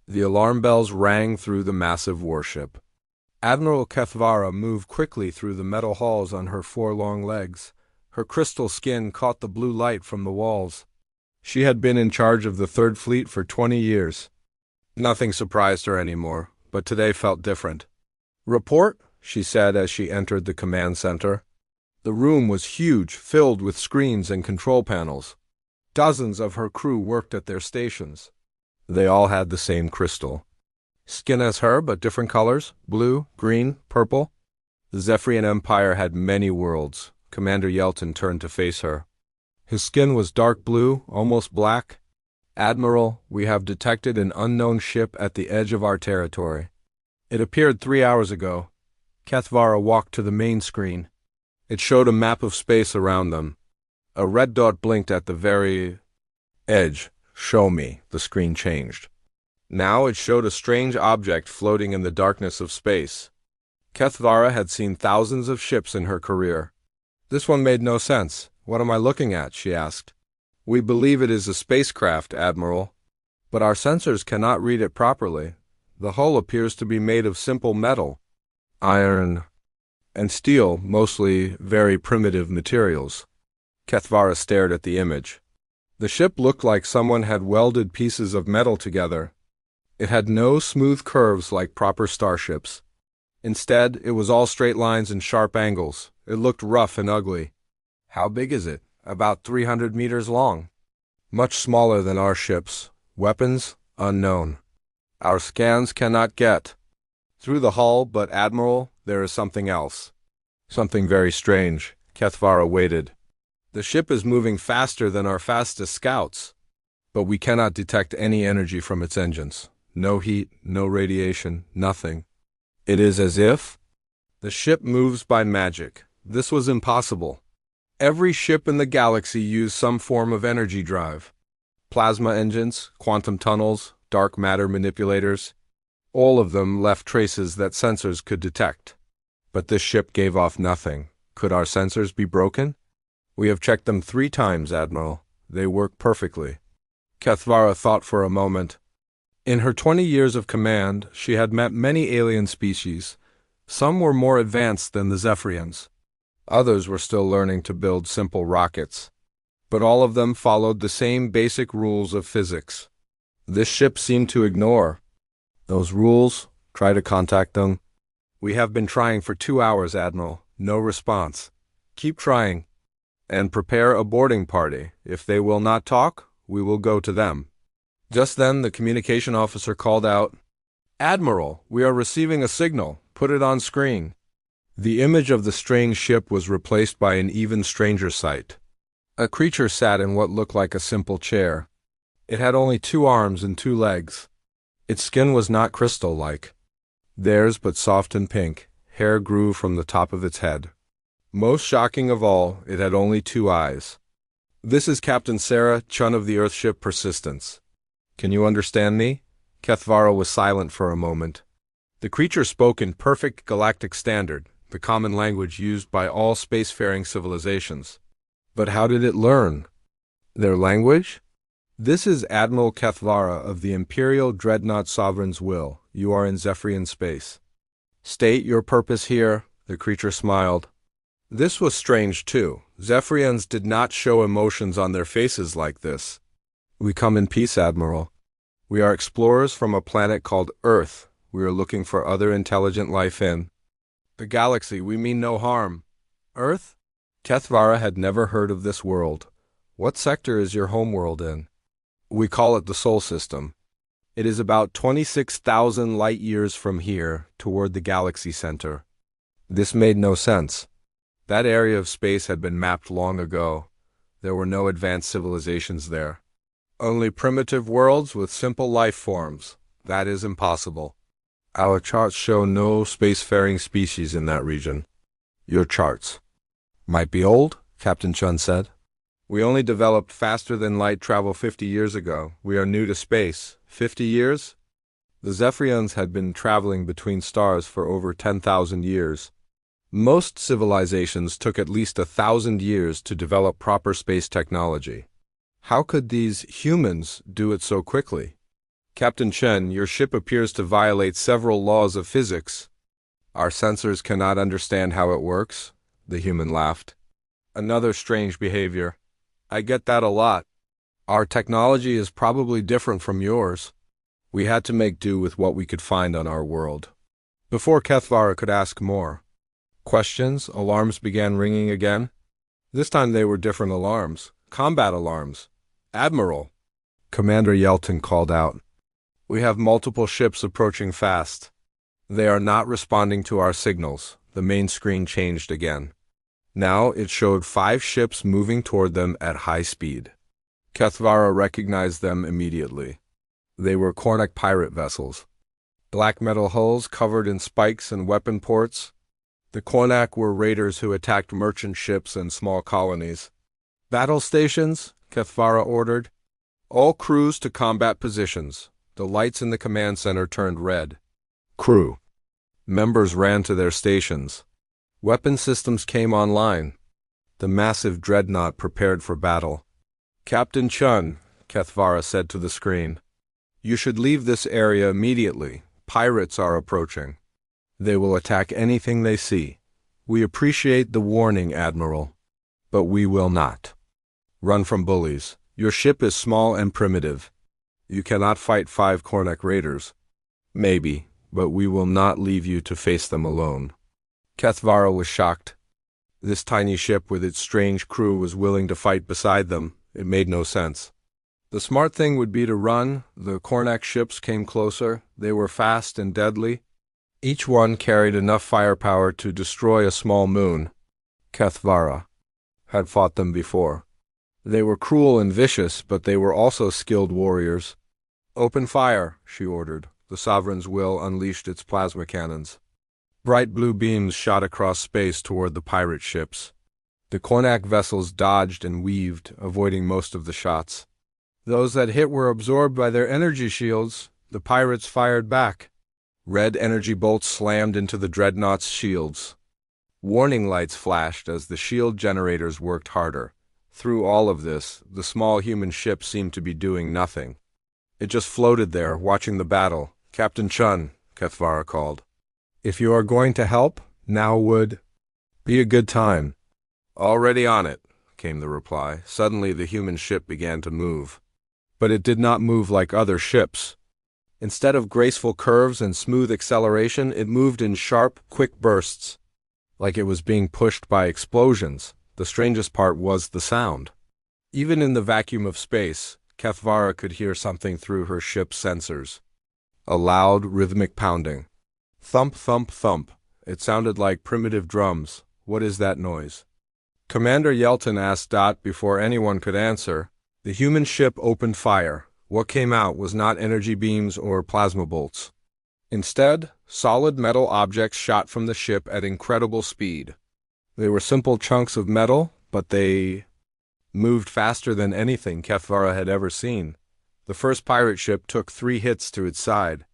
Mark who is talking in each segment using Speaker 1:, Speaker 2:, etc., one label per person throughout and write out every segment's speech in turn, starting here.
Speaker 1: The alarm bells rang through the massive warship. Admiral Kethvara moved quickly through the metal halls on her 4 long legs. Her crystal skin caught the blue light from the walls. She had been in charge of the Third Fleet for 20 years. Nothing surprised her anymore, but today felt different. "Report," she said as she entered the command center. The room was huge, filled with screens and control panels. Dozens of her crew worked at their stations. They all had the same crystal. Skin as her, but different colors: blue, green, purple. The Zephyrian Empire had many worlds. Commander Yelton turned to face her. His skin was dark blue, almost black. "Admiral, we have detected an unknown ship at the edge of our territory. It appeared 3 hours ago." Kethvara walked to the main screen. It showed a map of space around them. A red dot blinked at the very edge. "Show me." The screen changed. Now it showed a strange object floating in the darkness of space. Kethvara had seen thousands of ships in her career. This one made no sense. "What am I looking at?" she asked. "We believe it is a spacecraft, Admiral, but our sensors cannot read it properly. The hull appears to be made of simple metal, iron, and steel, mostly very primitive materials." Kethvara stared at the image. The ship looked like someone had welded pieces of metal together. It had no smooth curves like proper starships. Instead, it was all straight lines and sharp angles. It looked rough and ugly. "How big is it?" "About 300 meters long. Much smaller than our ships. Weapons? Unknown. Our scans cannot get through the hull, but Admiral, there is something else. Something very strange." Kethvara waited. "The ship is moving faster than our fastest scouts, but we cannot detect any energy from its engines. No heat, no radiation, nothing. It is as if the ship moves by magic. This was impossible. Every ship in the galaxy used some form of energy drive. Plasma engines, quantum tunnels, dark matter manipulators. All of them left traces that sensors could detect. But this ship gave off nothing. Could our sensors be broken?" "We have checked them 3 times, Admiral. They work perfectly." Kethvara thought for a moment. In her 20 years of command, she had met many alien species. Some were more advanced than the Zephyrians. Others were still learning to build simple rockets. But all of them followed the same basic rules of physics. This ship seemed to ignore those rules. "Try to contact them." "We have been trying for 2 hours, Admiral. No response." "Keep trying. And prepare a boarding party. If they will not talk, we will go to them." Just then the communication officer called out, "Admiral, we are receiving a signal. Put it on screen." The image of the strange ship was replaced by an even stranger sight. A creature sat in what looked like a simple chair. It had only 2 arms and 2 legs. Its skin was not crystal-like theirs, but soft and pink. Hair grew from the top of its head. Most shocking of all, it had only 2 eyes. "This is Captain Sarah Chun of the Earthship Persistence. Can you understand me?" Kethvara was silent for a moment. The creature spoke in perfect galactic standard, the common language used by all spacefaring civilizations. But how did it learn their language? "This is Admiral Kethvara of the Imperial Dreadnought Sovereign's Will. You are in Zephyrian space." "State your purpose here." The creature smiled. This was strange too. Zephyrians did not show emotions on their faces like this. "We come in peace, Admiral. We are explorers from a planet called Earth. We are looking for other intelligent life in the galaxy. We mean no harm." "Earth?" Kethvara had never heard of this world. "What sector is your homeworld in?" "We call it the Sol System. It is about 26,000 light years from here, toward the galaxy center." This made no sense. That area of space had been mapped long ago. There were no advanced civilizations there. Only primitive worlds with simple life forms. That is impossible. Our charts show no spacefaring species in that region. Your charts might be old, Captain Chun said. "We only developed faster than light travel 50 years ago. We are new to space. 50 years? The Zephyrians had been traveling between stars for over 10,000 years. Most civilizations took at least 1,000 years to develop proper space technology. How could these humans do it so quickly?" Captain Chen, your ship appears to violate several laws of physics. Our sensors cannot understand how it works, the human laughed. Another strange behavior. I get that a lot. Our technology is probably different from yours. We had to make do with what we could find on our world. Before Kethvara could ask more questions, alarms began ringing again. This time they were different alarms. Combat alarms. Admiral, Commander Yelton called out. We have multiple ships approaching fast. They are not responding to our signals. The main screen changed again. Now it showed 5 ships moving toward them at high speed. Kethvara recognized them immediately. They were Kornak pirate vessels. Black metal hulls covered in spikes and weapon ports. The Kornak were raiders who attacked merchant ships and small colonies. Battle stations, Kethvara ordered. All crews to combat positions. The lights in the command center turned red. Crew. Members ran to their stations. Weapon systems came online. The massive dreadnought prepared for battle. Captain Chun, Kethvara said to the screen. You should leave this area immediately. Pirates are approaching. They will attack anything they see. We appreciate the warning, Admiral, but we will not. Run from bullies. Your ship is small and primitive. You cannot fight 5 Kornak raiders. Maybe, but we will not leave you to face them alone. Kethvara was shocked. This tiny ship with its strange crew was willing to fight beside them. It made no sense. The smart thing would be to run. The Kornak ships came closer. They were fast and deadly. Each one carried enough firepower to destroy a small moon. Kethvara had fought them before. They were cruel and vicious, but they were also skilled warriors. Open fire, she ordered. The Sovereign's will unleashed its plasma cannons. Bright blue beams shot across space toward the pirate ships. The Kornak vessels dodged and weaved, avoiding most of the shots. Those that hit were absorbed by their energy shields. The pirates fired back. Red energy bolts slammed into the dreadnought's shields. Warning lights flashed as the shield generators worked harder. Through all of this, the small human ship seemed to be doing nothing. It just floated there, watching the battle. Captain Chun, Kethvara called. If you are going to help, now would be a good time. Already on it, came the reply. Suddenly the human ship began to move. But it did not move like other ships. Instead of graceful curves and smooth acceleration, it moved in sharp, quick bursts, like it was being pushed by explosions. The strangest part was the sound. Even in the vacuum of space, Kethvara could hear something through her ship's sensors. A loud, rhythmic pounding. Thump, thump, thump. It sounded like primitive drums. What is that noise? Commander Yelton asked Dot before anyone could answer. The human ship opened fire. What came out was not energy beams or plasma bolts. Instead, solid metal objects shot from the ship at incredible speed. They were simple chunks of metal, but they moved faster than anything Kethvara had ever seen. The first pirate ship took 3 hits to its side.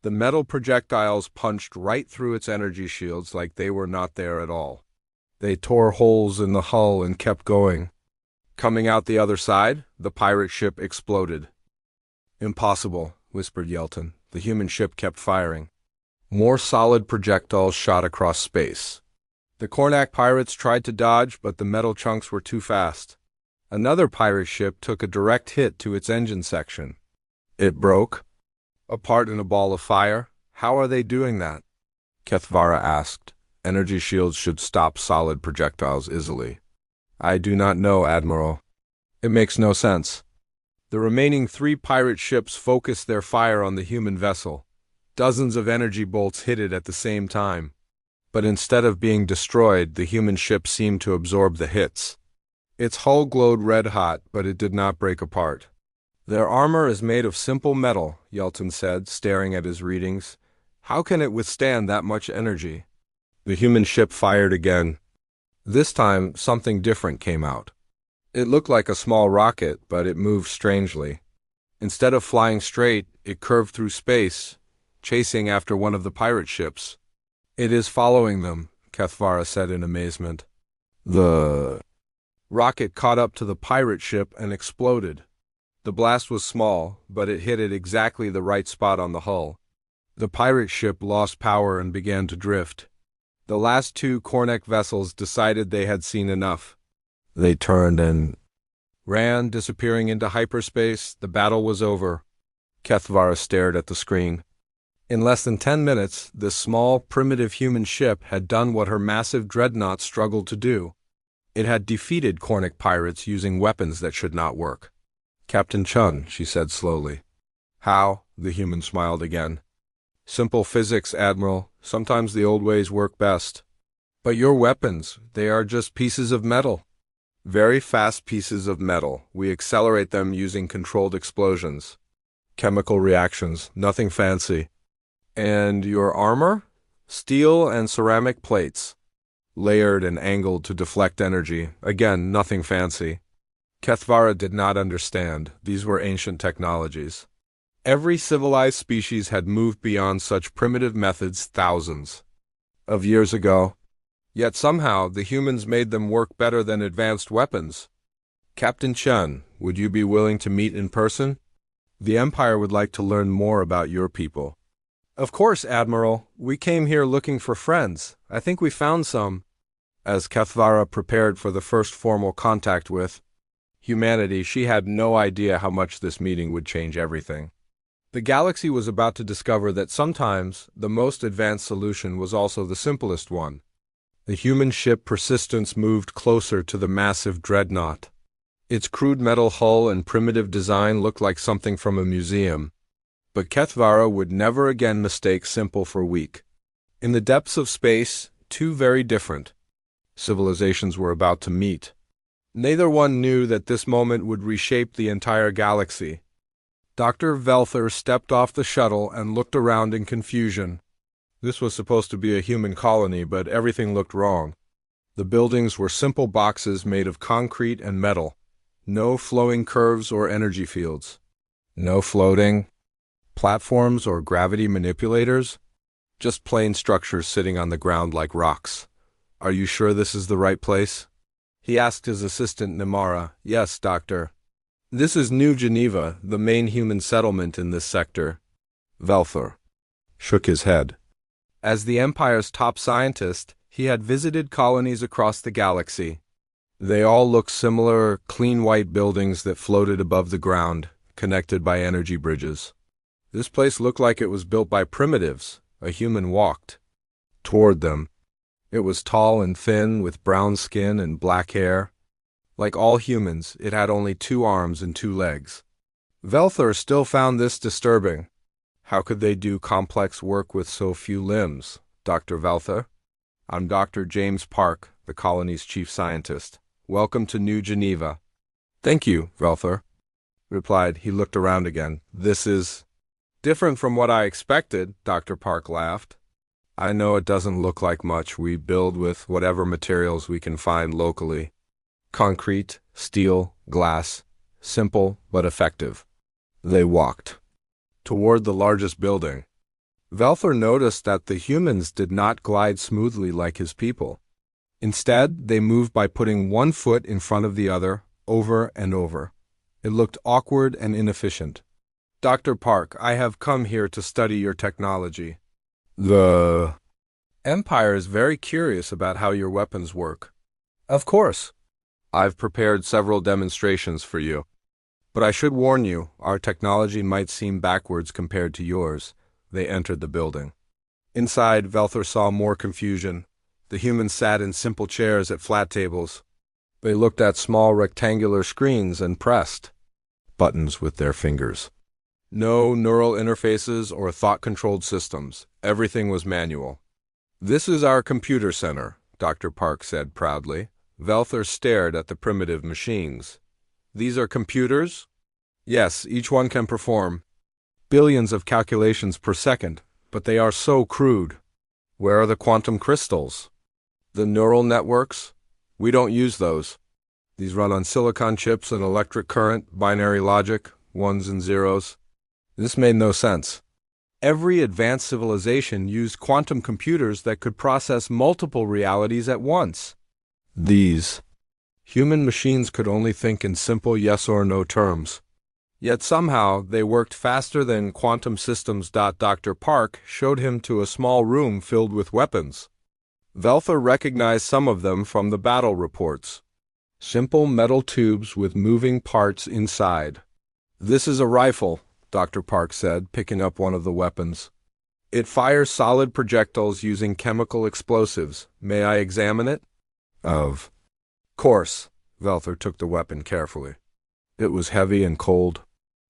Speaker 1: The metal projectiles punched right through its energy shields like they were not there at all. They tore holes in the hull and kept going. Coming out the other side, the pirate ship exploded. Impossible, whispered Yelton. The human ship kept firing. More solid projectiles shot across space. The Kornak pirates tried to dodge, but the metal chunks were too fast. Another pirate ship took a direct hit to its engine section. It broke, apart in a ball of fire. How are they doing that? Kethvara asked. Energy shields should stop solid projectiles easily. I do not know, Admiral. It makes no sense. The remaining 3 pirate ships focused their fire on the human vessel. Dozens of energy bolts hit it at the same time. But instead of being destroyed, the human ship seemed to absorb the hits. Its hull glowed red-hot, but it did not break apart. Their armor is made of simple metal, Yelton said, staring at his readings. How can it withstand that much energy? The human ship fired again. This time, something different came out. It looked like a small rocket, but it moved strangely. Instead of flying straight, it curved through space, chasing after one of the pirate ships. It is following them, Kethvara said in amazement. The rocket caught up to the pirate ship and exploded. The blast was small, but it hit at exactly the right spot on the hull. The pirate ship lost power and began to drift. The last two Corneck vessels decided they had seen enough. They turned and ran, disappearing into hyperspace. The battle was over. Kethvara stared at the screen. In less than 10 minutes, this small, primitive human ship had done what her massive dreadnought struggled to do. It had defeated Corneck pirates using weapons that should not work. "Captain Chun," she said slowly. "How?" the human smiled again. "Simple physics, Admiral. Sometimes the old ways work best." "But your weapons, they are just pieces of metal." "Very fast pieces of metal. We accelerate them using controlled explosions. Chemical reactions, nothing fancy." "And your armor?" "Steel and ceramic plates, layered and angled to deflect energy. Again, nothing fancy." Kethvara did not understand. These were ancient technologies. Every civilized species had moved beyond such primitive methods thousands of years ago. Yet somehow the humans made them work better than advanced weapons. "Captain Chun, would you be willing to meet in person? The Empire would like to learn more about your people." "Of course, Admiral. We came here looking for friends. I think we found some." As Kethvara prepared for the first formal contact with humanity, she had no idea how much this meeting would change everything. The galaxy was about to discover that sometimes the most advanced solution was also the simplest one. The human ship Persistence moved closer to the massive dreadnought. Its crude metal hull and primitive design looked like something from a museum. But Kethvara would never again mistake simple for weak. In the depths of space, two very different civilizations were about to meet. Neither one knew that this moment would reshape the entire galaxy. Dr. Velther stepped off the shuttle and looked around in confusion. This was supposed to be a human colony, but everything looked wrong. The buildings were simple boxes made of concrete and metal. No flowing curves or energy fields. No floating platforms or gravity manipulators. Just plain structures sitting on the ground like rocks. "Are you sure this is the right place?" he asked his assistant Nimara. "Yes, Doctor. This is New Geneva, the main human settlement in this sector." Velther shook his head. As the Empire's top scientist, he had visited colonies across the galaxy. They all looked similar, clean white buildings that floated above the ground, connected by energy bridges. This place looked like it was built by primitives. A human walked toward them. It was tall and thin, with brown skin and black hair. Like all humans, it had only 2 arms and 2 legs. Velther still found this disturbing. How could they do complex work with so few limbs? "Dr. Velther, I'm Dr. James Park, the colony's chief scientist. Welcome to New Geneva." "Thank you," Velther replied. He looked around again. "This is different from what I expected," Dr. Park laughed. "I know it doesn't look like much. We build with whatever materials we can find locally. Concrete, steel, glass. Simple but effective." They walked toward the largest building. Velther noticed that the humans did not glide smoothly like his people. Instead, they moved by putting one foot in front of the other, over and over. It looked awkward and inefficient. "Dr. Park, I have come here to study your technology. The Empire is very curious about how your weapons work." "Of course. I've prepared several demonstrations for you. But I should warn you, our technology might seem backwards compared to yours." They entered the building. Inside, Velther saw more confusion. The humans sat in simple chairs at flat tables. They looked at small rectangular screens and pressed buttons with their fingers. No neural interfaces or thought-controlled systems. Everything was manual. "This is our computer center," Dr. Park said proudly. Velther stared at the primitive machines. "These are computers?" "Yes, each one can perform billions of calculations per second, but they are so crude." "Where are the quantum crystals?" "The neural networks? We don't use those. These run on silicon chips and electric current, binary logic, ones and zeros." This made no sense. Every advanced civilization used quantum computers that could process multiple realities at once. These human machines could only think in simple yes or no terms. Yet somehow they worked faster than quantum systems. Dr. Park showed him to a small room filled with weapons. Velther recognized some of them from the battle reports. Simple metal tubes with moving parts inside. "This is a rifle," Dr. Park said, picking up one of the weapons. "It fires solid projectiles using chemical explosives. May I examine it?" Of course. Velther took the weapon carefully. It was heavy and cold.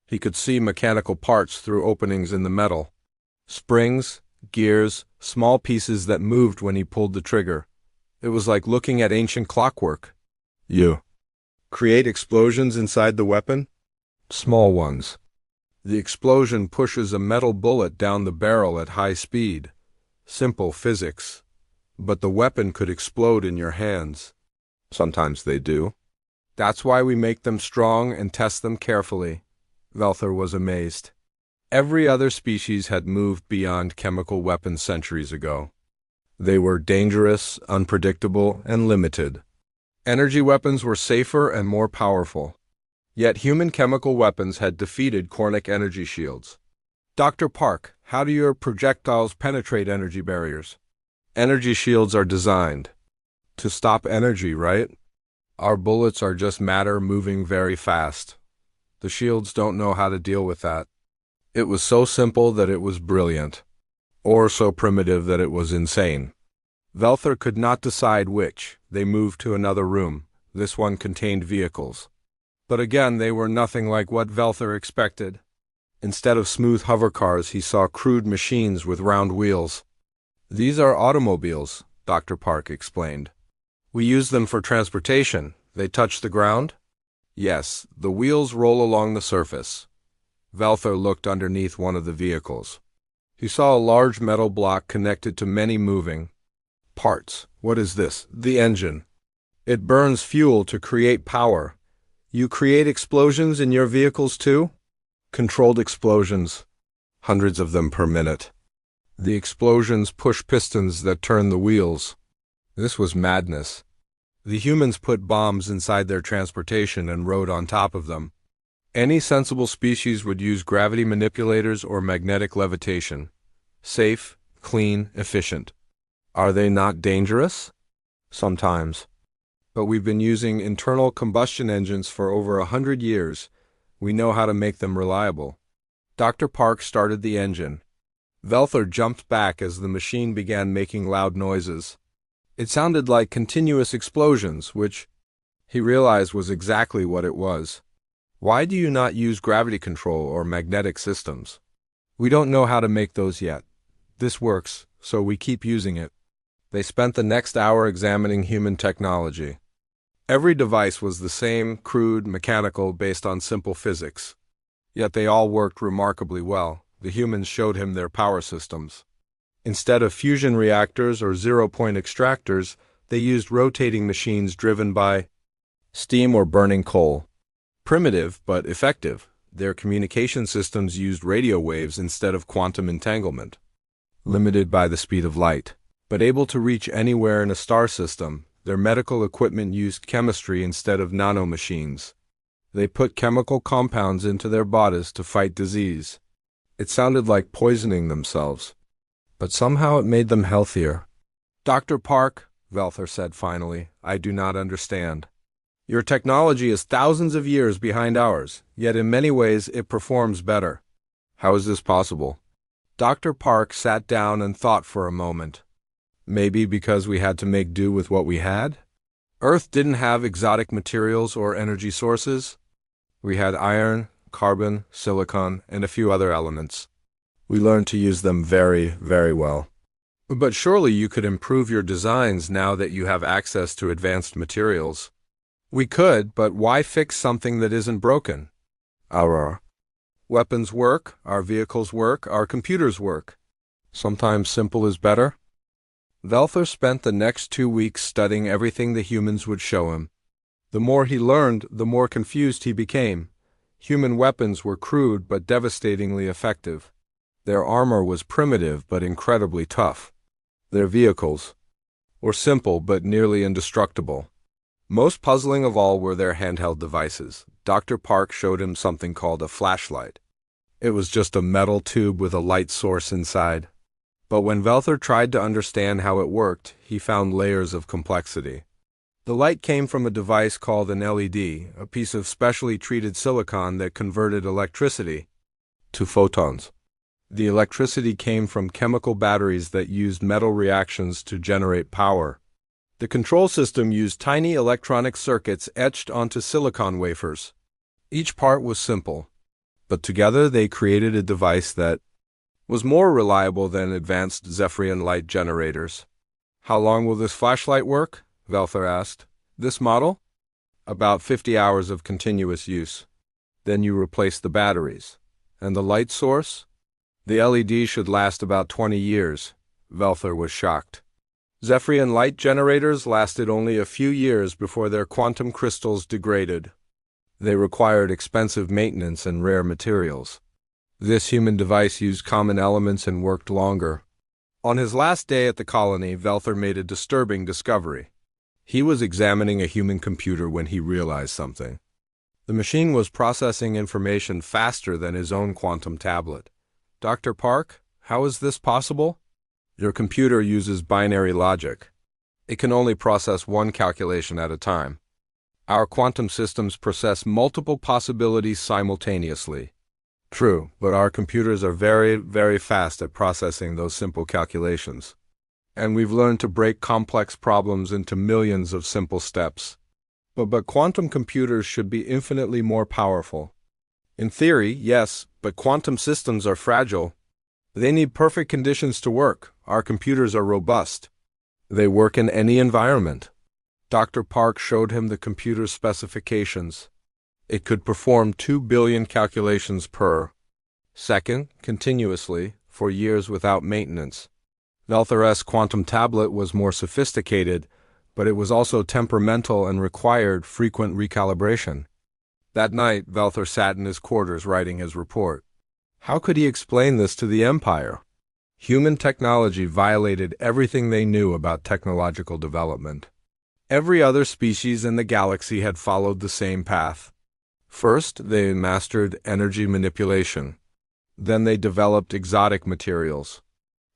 Speaker 1: He could see mechanical parts through openings in the metal. Springs, gears, small pieces that moved when he pulled the trigger. It was like looking at ancient clockwork. "You create explosions inside the weapon?" "Small ones. The explosion pushes a metal bullet down the barrel at high speed. Simple physics. But the weapon could explode in your hands." "Sometimes they do." "That's why we make them strong and test them carefully." Velther was amazed. Every other species had moved beyond chemical weapons centuries ago. They were dangerous, unpredictable, and limited. Energy weapons were safer and more powerful. Yet human chemical weapons had defeated Cornic energy shields. "Dr. Park, how do your projectiles penetrate energy barriers?" "Energy shields are designed to stop energy, right? Our bullets are just matter moving very fast. The shields don't know how to deal with that." It was so simple that it was brilliant, or so primitive that it was insane. Velther could not decide which. They moved to another room. This one contained vehicles. But again, they were nothing like what Velther expected. Instead of smooth hover cars, he saw crude machines with round wheels. "These are automobiles," Dr. Park explained. "We use them for transportation. They touch the ground?" "Yes, the wheels roll along the surface." Velther looked underneath one of the vehicles. He saw a large metal block connected to many moving parts. "What is this?" "The engine. It burns fuel to create power." "You create explosions in your vehicles too?" "Controlled explosions. Hundreds of them per minute. The explosions push pistons that turn the wheels." This was madness. The humans put bombs inside their transportation and rode on top of them. Any sensible species would use gravity manipulators or magnetic levitation. Safe, clean, efficient. Are they not dangerous? Sometimes. But we've been using internal combustion engines for over 100 years. We know how to make them reliable. Dr. Park started the engine. Velther jumped back as the machine began making loud noises. It sounded like continuous explosions, which he realized was exactly what it was. "Why do you not use gravity control or magnetic systems?" "We don't know how to make those yet. This works, so we keep using it." They spent the next hour examining human technology. Every device was the same, crude, mechanical, based on simple physics. Yet they all worked remarkably well. The humans showed him their power systems. Instead of fusion reactors or zero-point extractors, they used rotating machines driven by steam or burning coal. Primitive, but effective. Their communication systems used radio waves instead of quantum entanglement. Limited by the speed of light, but able to reach anywhere in a star system, their medical equipment used chemistry instead of nanomachines. They put chemical compounds into their bodies to fight disease. It sounded like poisoning themselves, but somehow it made them healthier. "Dr. Park," Velther said finally, "I do not understand. Your technology is thousands of years behind ours, yet in many ways it performs better. How is this possible?" Dr. Park sat down and thought for a moment. Maybe because we had to make do with what we had? Earth didn't have exotic materials or energy sources. We had iron, carbon, silicon, and a few other elements. We learned to use them very, very well. But surely you could improve your designs now that you have access to advanced materials. We could, but why fix something that isn't broken? Our weapons work, our vehicles work, our computers work. Sometimes simple is better. Velther spent the next 2 weeks studying everything the humans would show him. The more he learned, the more confused he became. Human weapons were crude but devastatingly effective. Their armor was primitive but incredibly tough. Their vehicles were simple but nearly indestructible. Most puzzling of all were their handheld devices. Dr. Park showed him something called a flashlight. It was just a metal tube with a light source inside. But when Velther tried to understand how it worked, he found layers of complexity. The light came from a device called an LED, a piece of specially treated silicon that converted electricity to photons. The electricity came from chemical batteries that used metal reactions to generate power. The control system used tiny electronic circuits etched onto silicon wafers. Each part was simple, but together they created a device that was more reliable than advanced Zephyrian light generators. "How long will this flashlight work?" Velther asked. "This model?" "About 50 hours of continuous use. Then you replace the batteries. And the light source?" "The LED should last about 20 years. Velther was shocked. Zephyrian light generators lasted only a few years before their quantum crystals degraded. They required expensive maintenance and rare materials. This human device used common elements and worked longer. On his last day at the colony, Velther made a disturbing discovery. He was examining a human computer when he realized something. The machine was processing information faster than his own quantum tablet. "Dr. Park, how is this possible?" "Your computer uses binary logic. It can only process one calculation at a time. Our quantum systems process multiple possibilities simultaneously." "True, but our computers are very, very fast at processing those simple calculations. And we've learned to break complex problems into millions of simple steps. But quantum computers should be infinitely more powerful." "In theory, yes, but quantum systems are fragile. They need perfect conditions to work. Our computers are robust. They work in any environment." Dr. Park showed him the computer's specifications. It could perform 2 billion calculations per second, continuously, for years without maintenance. Velther's quantum tablet was more sophisticated, but it was also temperamental and required frequent recalibration. That night, Velther sat in his quarters writing his report. How could he explain this to the Empire? Human technology violated everything they knew about technological development. Every other species in the galaxy had followed the same path. First, they mastered energy manipulation. Then they developed exotic materials.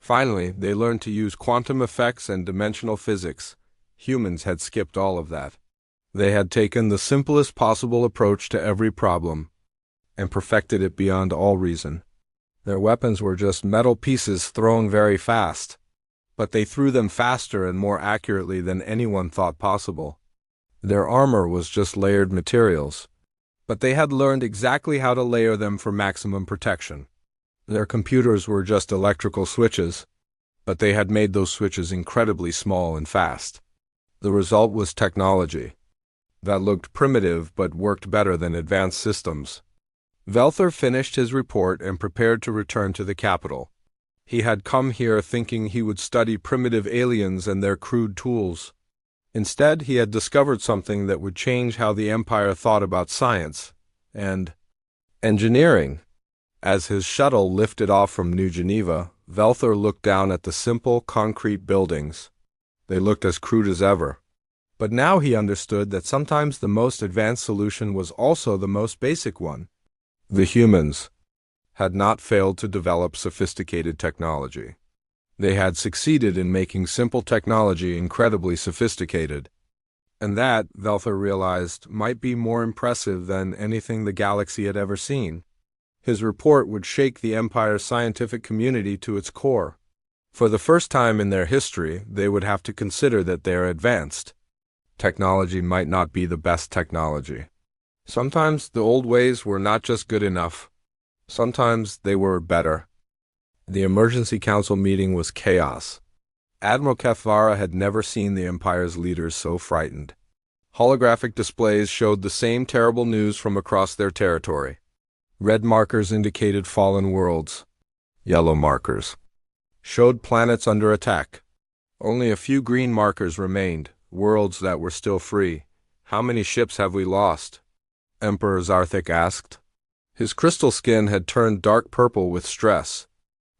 Speaker 1: Finally, they learned to use quantum effects and dimensional physics. Humans had skipped all of that. They had taken the simplest possible approach to every problem and perfected it beyond all reason. Their weapons were just metal pieces thrown very fast, but they threw them faster and more accurately than anyone thought possible. Their armor was just layered materials, but they had learned exactly how to layer them for maximum protection. Their computers were just electrical switches, but they had made those switches incredibly small and fast. The result was technology that looked primitive but worked better than advanced systems. Velther finished his report and prepared to return to the capital. He had come here thinking he would study primitive aliens and their crude tools. Instead, he had discovered something that would change how the Empire thought about science and engineering. As his shuttle lifted off from New Geneva, Velther looked down at the simple, concrete buildings. They looked as crude as ever. But now he understood that sometimes the most advanced solution was also the most basic one. The humans had not failed to develop sophisticated technology. They had succeeded in making simple technology incredibly sophisticated. And that, Velther realized, might be more impressive than anything the galaxy had ever seen. His report would shake the Empire's scientific community to its core. For the first time in their history, they would have to consider that they are advanced. Technology might not be the best technology. Sometimes the old ways were not just good enough. Sometimes they were better. The emergency council meeting was chaos. Admiral Kefvara had never seen the Empire's leaders so frightened. Holographic displays showed the same terrible news from across their territory. Red markers indicated fallen worlds. Yellow markers showed planets under attack. Only a few green markers remained, worlds that were still free. "How many ships have we lost?" Emperor Zarthik asked. His crystal skin had turned dark purple with stress.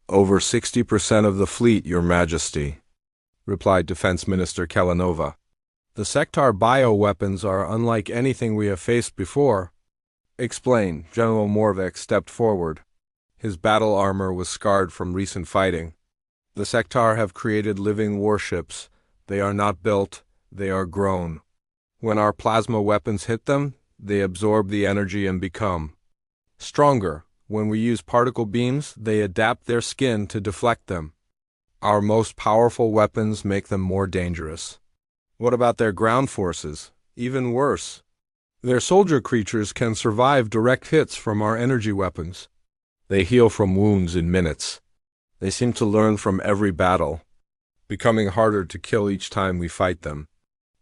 Speaker 1: "Over 60% of the fleet, Your Majesty," replied Defense Minister Kelanova. "The sector bioweapons are unlike anything we have faced before. Explain. General Morvik stepped forward. His battle armor was scarred from recent fighting. The Sektar have created living warships. They are not built, they are grown. When our plasma weapons hit them, they absorb the energy and become stronger. When we use particle beams, they adapt their skin to deflect them. Our most powerful weapons make them more dangerous. What about their ground forces? Even worse. Their soldier creatures can survive direct hits from our energy weapons. They heal from wounds in minutes. They seem to learn from every battle, becoming harder to kill each time we fight them.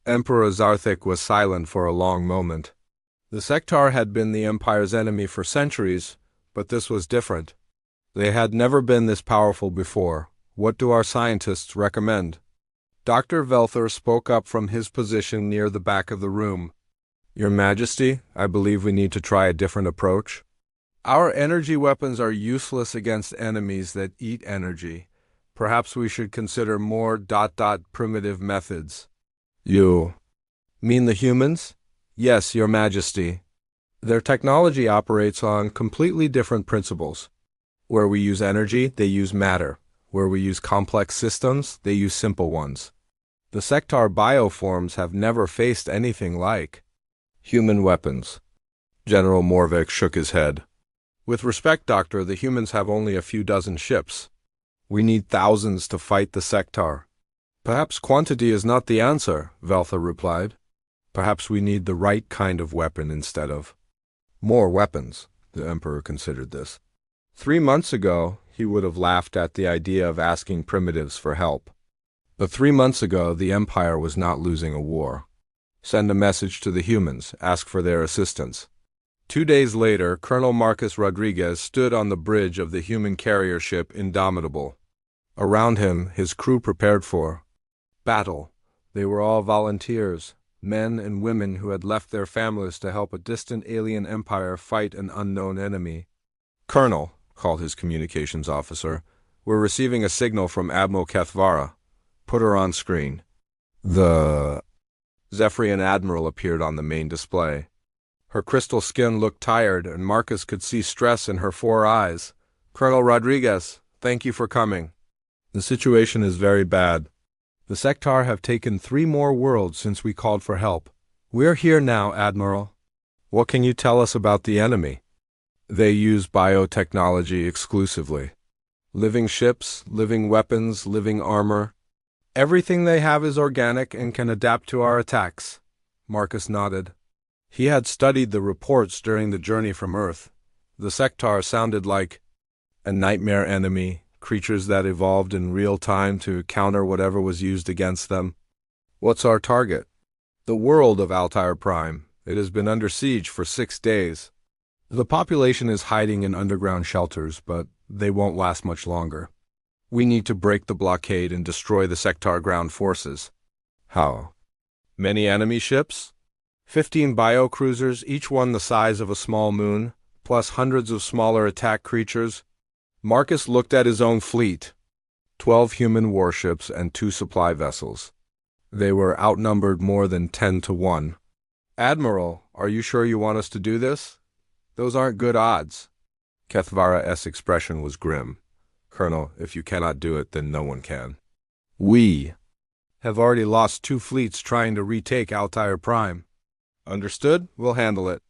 Speaker 1: Emperor Zarthik was silent for a long moment. The Sektar had been the Empire's enemy for centuries, but this was different. They had never been this powerful before. What do our scientists recommend? Dr. Velther spoke up from his position near the back of the room. Your Majesty, I believe we need to try a different approach. Our energy weapons are useless against enemies that eat energy. Perhaps we should consider more primitive methods. You mean the humans? Yes, Your Majesty. Their technology operates on completely different principles. Where we use energy, they use matter. Where we use complex systems, they use simple ones. The Sektar bioforms have never faced anything like human weapons. General Morvik shook his head. With respect, Doctor, the humans have only a few dozen ships. We need thousands to fight the Sektar. Perhaps quantity is not the answer, Veltha replied. Perhaps we need the right kind of weapon instead of more weapons. The Emperor considered this. 3 months ago, he would have laughed at the idea of asking primitives for help. But 3 months ago, the Empire was not losing a war. Send a message to the humans, ask for their assistance. 2 days later, Colonel Marcus Rodriguez stood on the bridge of the human carrier ship Indomitable. Around him, his crew prepared for battle. They were all volunteers, men and women who had left their families to help a distant alien empire fight an unknown enemy. Colonel, called his communications officer, we're receiving a signal from Admiral Kethvara. Put her on screen. The Zephyrian Admiral appeared on the main display. Her crystal skin looked tired, and Marcus could see stress in her 4 eyes. Colonel Rodriguez, thank you for coming. The situation is very bad. The Sektar have taken 3 more worlds since we called for help. We're here now, Admiral. What can you tell us about the enemy? They use biotechnology exclusively. Living ships, living weapons, living armor. Everything they have is organic and can adapt to our attacks. Marcus nodded. He had studied the reports during the journey from Earth. The Sektar sounded like a nightmare enemy, creatures that evolved in real time to counter whatever was used against them. What's our target? The world of Altair Prime. It has been under siege for 6 days. The population is hiding in underground shelters, but they won't last much longer. We need to break the blockade and destroy the Sektar ground forces. How? Many enemy ships? 15 biocruisers, each one the size of a small moon, plus hundreds of smaller attack creatures. Marcus looked at his own fleet. 12 human warships and 2 supply vessels. They were outnumbered more than 10 to 1. Admiral, are you sure you want us to do this? Those aren't good odds. Kethvara's expression was grim. Colonel, if you cannot do it, then no one can. We have already lost 2 fleets trying to retake Altair Prime. Understood? We'll handle it.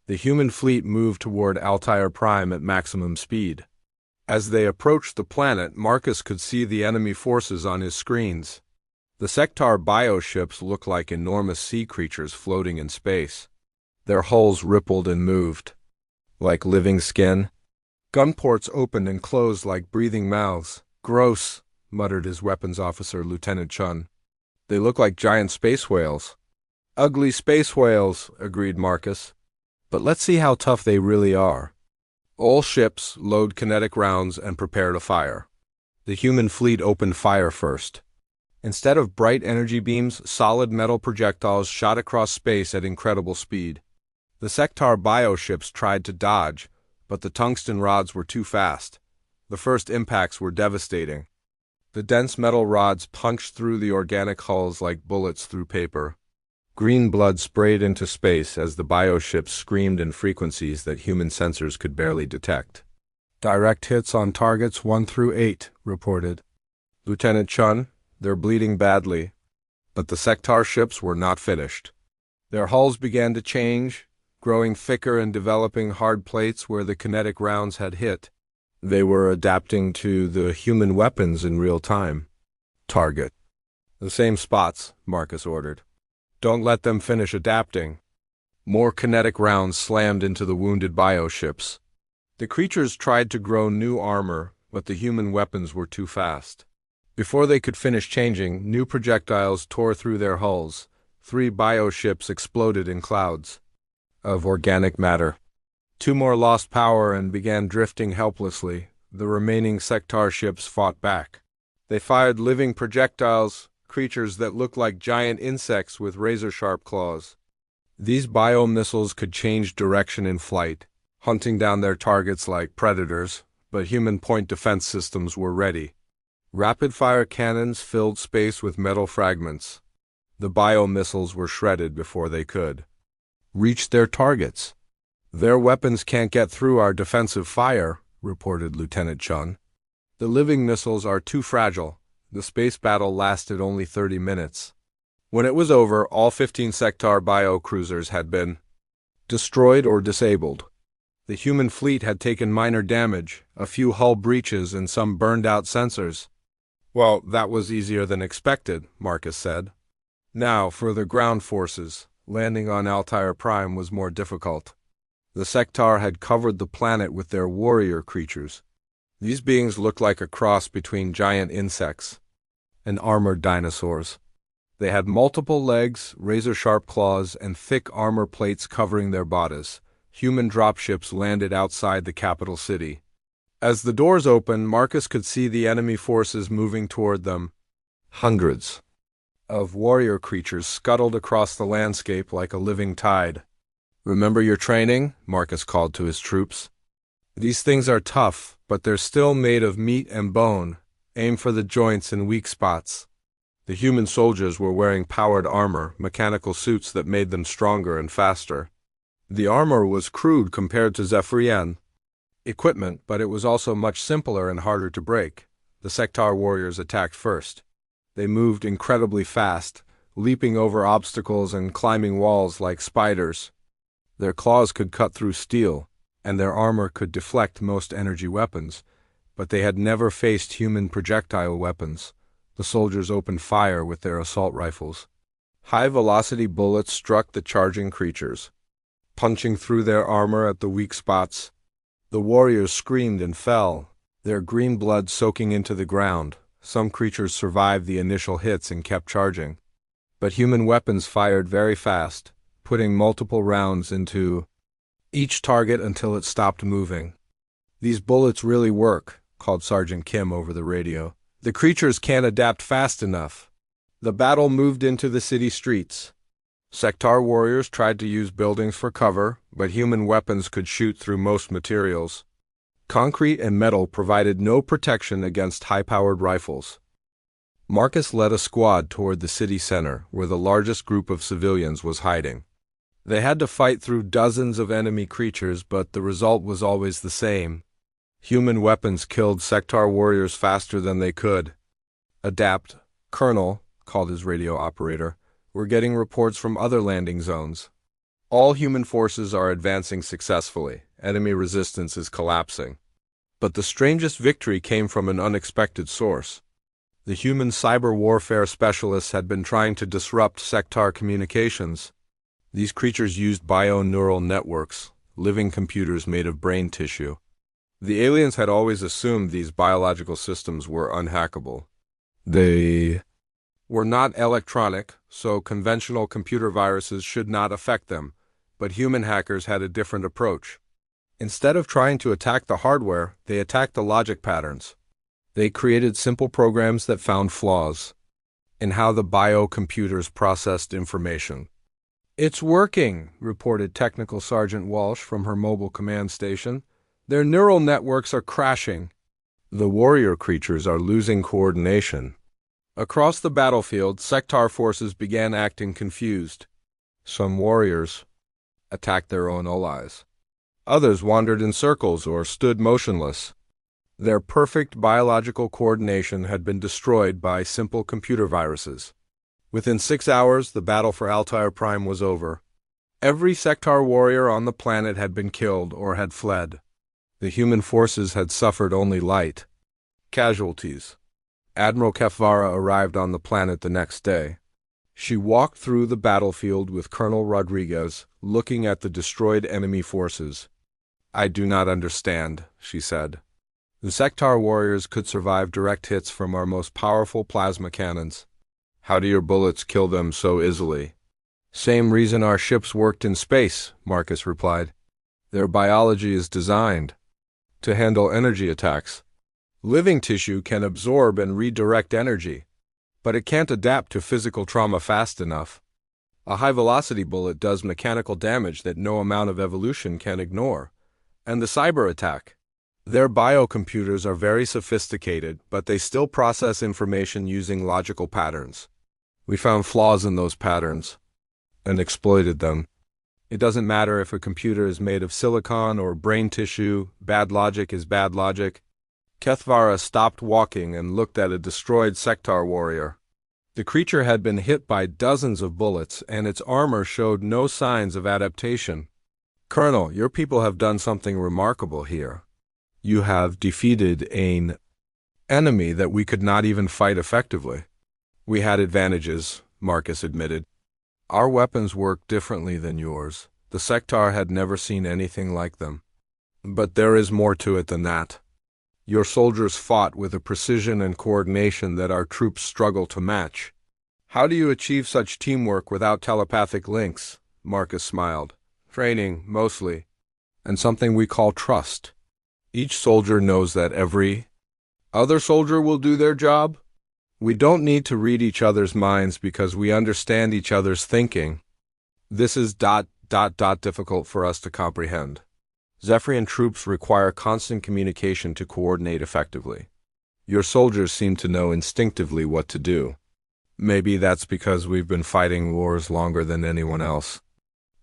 Speaker 1: The human fleet moved toward Altair Prime at maximum speed. As they approached the planet, Marcus could see the enemy forces on his screens. The Sektar bioships looked like enormous sea creatures floating in space. Their hulls rippled and moved, like living skin. Gunports opened and closed like breathing mouths. Gross, muttered his weapons officer, Lieutenant Chun. They look like giant space whales. Ugly space whales, agreed Marcus. But let's see how tough they really are. All ships load kinetic rounds and prepare to fire. The human fleet opened fire first. Instead of bright energy beams, solid metal projectiles shot across space at incredible speed. The Sektar bioships tried to dodge, but the tungsten rods were too fast. The first impacts were devastating. The dense metal rods punched through the organic hulls like bullets through paper. Green blood sprayed into space as the bioships screamed in frequencies that human sensors could barely detect. Direct hits on targets 1 through 8, reported Lieutenant Chun. They're bleeding badly. But the sector ships were not finished. Their hulls began to change, growing thicker and developing hard plates where the kinetic rounds had hit. They were adapting to the human weapons in real time. Target. The same spots, Marcus ordered. Don't let them finish adapting. More kinetic rounds slammed into the wounded bioships. The creatures tried to grow new armor, but the human weapons were too fast. Before they could finish changing, new projectiles tore through their hulls. 3 bioships exploded in clouds of organic matter. 2 more lost power and began drifting helplessly. The remaining sector ships fought back. They fired living projectiles, creatures that looked like giant insects with razor-sharp claws. These biomissiles could change direction in flight, hunting down their targets like predators, but human point defense systems were ready. Rapid-fire cannons filled space with metal fragments. The biomissiles were shredded before they could reach their targets. Their weapons can't get through our defensive fire, reported Lieutenant Chun. The living missiles are too fragile. The space battle lasted only 30 minutes. When it was over, all 15 sector bio-cruisers had been destroyed or disabled. The human fleet had taken minor damage, a few hull breaches and some burned-out sensors. Well, that was easier than expected, Marcus said. Now, for the ground forces, landing on Altair Prime was more difficult. The sector had covered the planet with their warrior creatures. These beings looked like a cross between giant insects and armored dinosaurs. They had multiple legs, razor-sharp claws, and thick armor plates covering their bodies. Human dropships landed outside the capital city. As the doors opened, Marcus could see the enemy forces moving toward them. Hundreds of warrior creatures scuttled across the landscape like a living tide. Remember your training? Marcus called to his troops. These things are tough, but they're still made of meat and bone. Aim for the joints and weak spots. The human soldiers were wearing powered armor, mechanical suits that made them stronger and faster. The armor was crude compared to Zephyrian equipment, but it was also much simpler and harder to break. The sector warriors attacked first. They moved incredibly fast, leaping over obstacles and climbing walls like spiders. Their claws could cut through steel, and their armor could deflect most energy weapons, but they had never faced human projectile weapons. The soldiers opened fire with their assault rifles. High-velocity bullets struck the charging creatures, punching through their armor at the weak spots. The warriors screamed and fell, their green blood soaking into the ground. Some creatures survived the initial hits and kept charging. But human weapons fired very fast, putting multiple rounds into each target until it stopped moving. "These bullets really work," called Sergeant Kim over the radio. "The creatures can't adapt fast enough." The battle moved into the city streets. Sector warriors tried to use buildings for cover, but human weapons could shoot through most materials. Concrete and metal provided no protection against high-powered rifles. Marcus led a squad toward the city center, where the largest group of civilians was hiding. They had to fight through dozens of enemy creatures, but the result was always the same. Human weapons killed sector warriors faster than they could adapt. "Colonel," called his radio operator, "we're getting reports from other landing zones. All human forces are advancing successfully. Enemy resistance is collapsing." But the strangest victory came from an unexpected source. The human cyber warfare specialists had been trying to disrupt sector communications. These creatures used bio-neural networks, living computers made of brain tissue. The aliens had always assumed these biological systems were unhackable. They were not electronic, so conventional computer viruses should not affect them, but human hackers had a different approach. Instead of trying to attack the hardware, they attacked the logic patterns. They created simple programs that found flaws in how the biocomputers processed information. "It's working," reported Technical Sergeant Walsh from her mobile command station. "Their neural networks are crashing. The warrior creatures are losing coordination." Across the battlefield, sector forces began acting confused. Some warriors attacked their own allies. Others wandered in circles or stood motionless. Their perfect biological coordination had been destroyed by simple computer viruses. Within 6 hours, the battle for Altair Prime was over. Every Sector warrior on the planet had been killed or had fled. The human forces had suffered only light casualties. Admiral Kefvara arrived on the planet the next day. She walked through the battlefield with Colonel Rodriguez, looking at the destroyed enemy forces. "I do not understand," she said. "The Sector warriors could survive direct hits from our most powerful plasma cannons. How do your bullets kill them so easily?" "Same reason our ships worked in space," Marcus replied. "Their biology is designed to handle energy attacks. Living tissue can absorb and redirect energy, but it can't adapt to physical trauma fast enough. A high-velocity bullet does mechanical damage that no amount of evolution can ignore. And the cyber attack. Their biocomputers are very sophisticated, but they still process information using logical patterns. We found flaws in those patterns and exploited them. It doesn't matter if a computer is made of silicon or brain tissue, bad logic is bad logic." Kefvara stopped walking and looked at a destroyed Sector warrior. The creature had been hit by dozens of bullets, and its armor showed no signs of adaptation. "Colonel, your people have done something remarkable here. You have defeated an enemy that we could not even fight effectively." "We had advantages," Marcus admitted. "Our weapons work differently than yours. The Sector had never seen anything like them. But there is more to it than that. Your soldiers fought with a precision and coordination that our troops struggle to match." "How do you achieve such teamwork without telepathic links?" Marcus smiled. "Training, mostly, and something we call trust. Each soldier knows that every other soldier will do their job. We don't need to read each other's minds because we understand each other's thinking. This is difficult for us to comprehend. Zephyrian troops require constant communication to coordinate effectively. Your soldiers seem to know instinctively what to do. Maybe that's because we've been fighting wars longer than anyone else.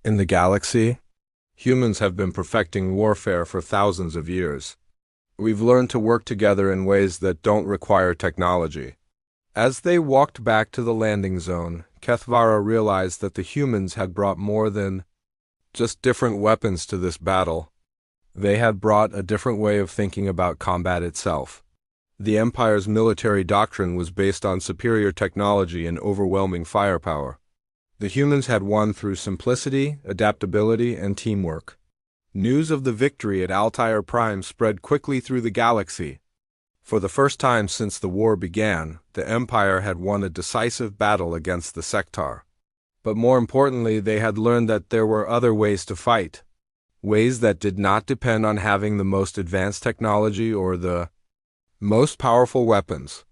Speaker 1: In the galaxy, humans have been perfecting warfare for thousands of years. We've learned to work together in ways that don't require technology." As they walked back to the landing zone, Kefvara realized that the humans had brought more than just different weapons to this battle. They had brought a different way of thinking about combat itself. The Empire's military doctrine was based on superior technology and overwhelming firepower. The humans had won through simplicity, adaptability, and teamwork. News of the victory at Altair Prime spread quickly through the galaxy. For the first time since the war began, the Empire had won a decisive battle against the Sector. But more importantly, they had learned that there were other ways to fight. Ways that did not depend on having the most advanced technology or the most powerful weapons.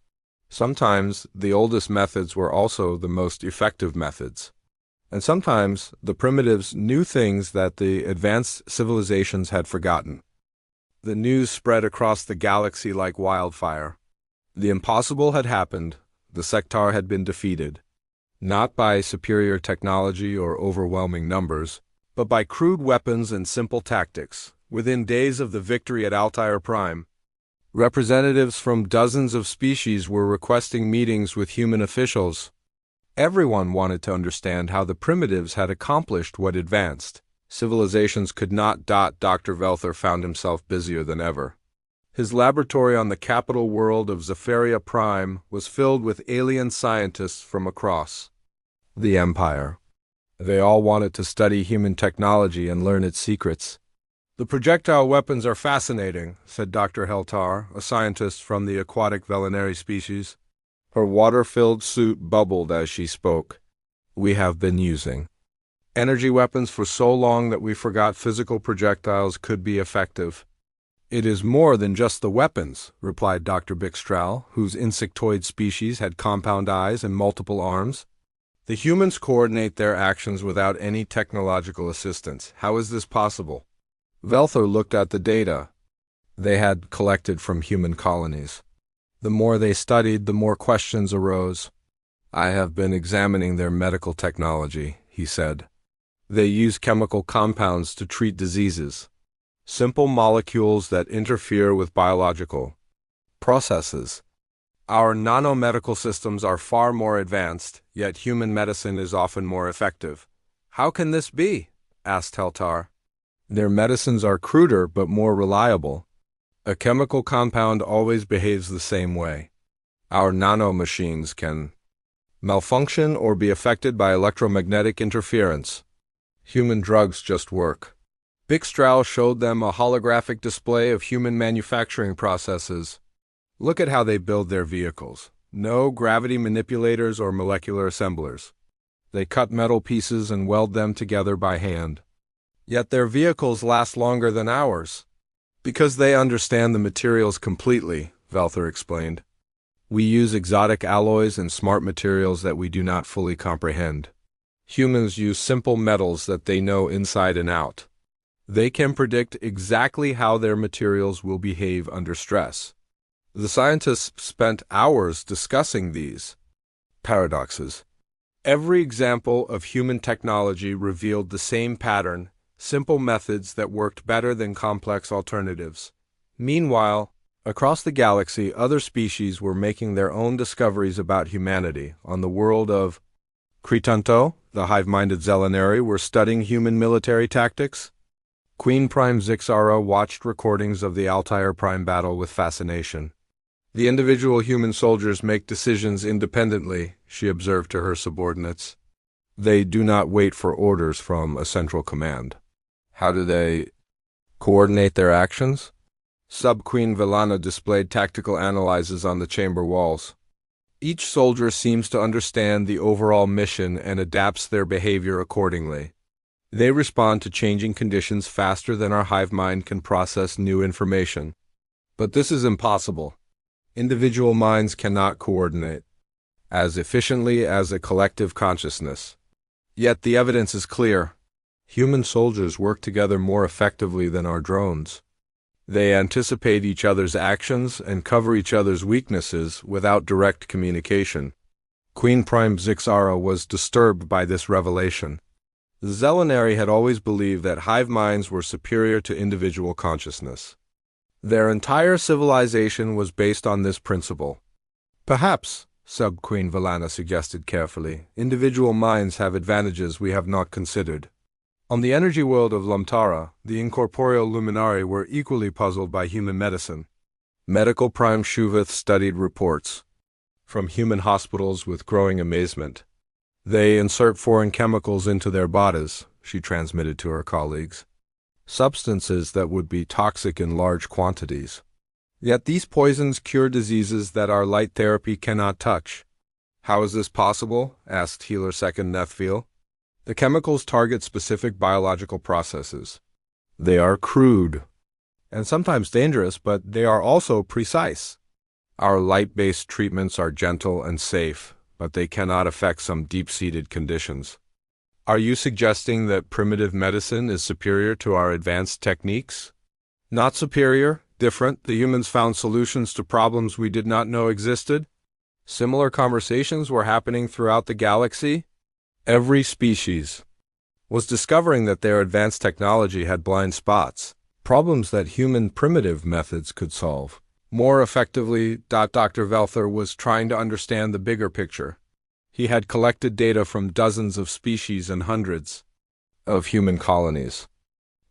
Speaker 1: Sometimes the oldest methods were also the most effective methods. And sometimes the primitives knew things that the advanced civilizations had forgotten. The news spread across the galaxy like wildfire. The impossible had happened. The Sector had been defeated. Not by superior technology or overwhelming numbers, but by crude weapons and simple tactics. Within days of the victory at Altair Prime, representatives from dozens of species were requesting meetings with human officials. Everyone wanted to understand how the primitives had accomplished what advanced civilizations could not. Dr. Velther found himself busier than ever. His laboratory on the capital world of Zephyria Prime was filled with alien scientists from across the Empire. They all wanted to study human technology and learn its secrets. "The projectile weapons are fascinating," said Dr. Heltar, a scientist from the aquatic Velinary species. Her water-filled suit bubbled as she spoke. "We have been using energy weapons for so long that we forgot physical projectiles could be effective." "It is more than just the weapons," replied Dr. Bixtral, whose insectoid species had compound eyes and multiple arms. "The humans coordinate their actions without any technological assistance. How is this possible?" Velther looked at the data they had collected from human colonies. The more they studied, the more questions arose. "I have been examining their medical technology," he said. They use chemical compounds to treat diseases. Simple molecules that interfere with biological processes. Our nanomedical systems are far more advanced, yet human medicine is often more effective. How can this be? Asked Heltar. Their medicines are cruder but more reliable. A chemical compound always behaves the same way. Our nanomachines can malfunction or be affected by electromagnetic interference. Human drugs just work. Bixstrau showed them a holographic display of human manufacturing processes. Look at how they build their vehicles. No gravity manipulators or molecular assemblers. They cut metal pieces and weld them together by hand. Yet their vehicles last longer than ours. Because they understand the materials completely, Velther explained. We use exotic alloys and smart materials that we do not fully comprehend. Humans use simple metals that they know inside and out. They can predict exactly how their materials will behave under stress. The scientists spent hours discussing these paradoxes. Every example of human technology revealed the same pattern, simple methods that worked better than complex alternatives. Meanwhile, across the galaxy, other species were making their own discoveries about humanity. On the world of Cretanto, the hive-minded Zelenari were studying human military tactics. Queen Prime Zixara watched recordings of the Altair Prime battle with fascination. The individual human soldiers make decisions independently, she observed to her subordinates. They do not wait for orders from a central command. How do they coordinate their actions? Sub-Queen Villana displayed tactical analyses on the chamber walls. Each soldier seems to understand the overall mission and adapts their behavior accordingly. They respond to changing conditions faster than our hive mind can process new information. But this is impossible. Individual minds cannot coordinate as efficiently as a collective consciousness. Yet the evidence is clear. Human soldiers work together more effectively than our drones. They anticipate each other's actions and cover each other's weaknesses without direct communication. Queen Prime Zixara was disturbed by this revelation. The Zelenari had always believed that hive minds were superior to individual consciousness. Their entire civilization was based on this principle. Perhaps, Sub-Queen Villana suggested carefully, individual minds have advantages we have not considered. On the energy world of Lamtara, the incorporeal luminari were equally puzzled by human medicine. Medical Prime Shuvith studied reports from human hospitals with growing amazement. They insert foreign chemicals into their bodies, she transmitted to her colleagues. Substances that would be toxic in large quantities. Yet these poisons cure diseases that our light therapy cannot touch. How is this possible? Asked Healer Second Nethfiel. The chemicals target specific biological processes. They are crude and sometimes dangerous, but they are also precise. Our light-based treatments are gentle and safe, but they cannot affect some deep-seated conditions. Are you suggesting that primitive medicine is superior to our advanced techniques? Not superior, different. The humans found solutions to problems we did not know existed. Similar conversations were happening throughout the galaxy. Every species was discovering that their advanced technology had blind spots, problems that human primitive methods could solve. More effectively, Dr. Velther was trying to understand the bigger picture. He had collected data from dozens of species and hundreds of human colonies.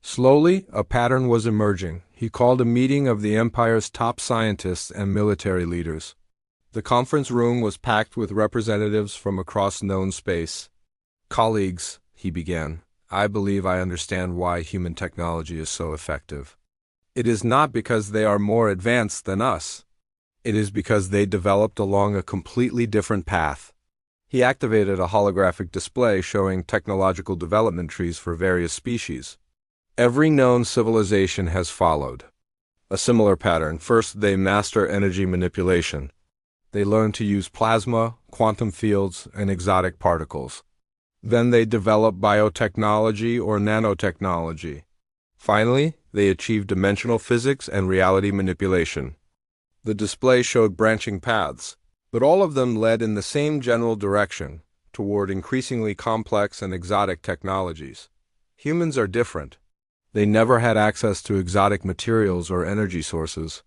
Speaker 1: Slowly, a pattern was emerging. He called a meeting of the Empire's top scientists and military leaders. The conference room was packed with representatives from across known space. Colleagues, he began, I believe I understand why human technology is so effective. It is not because they are more advanced than us. It is because they developed along a completely different path. He activated a holographic display showing technological development trees for various species. Every known civilization has followed a similar pattern. First, they master energy manipulation. They learn to use plasma, quantum fields, and exotic particles. Then they develop biotechnology or nanotechnology. Finally, they achieve dimensional physics and reality manipulation. The display showed branching paths, but all of them led in the same general direction, toward increasingly complex and exotic technologies. Humans are different. They never had access to exotic materials or energy sources.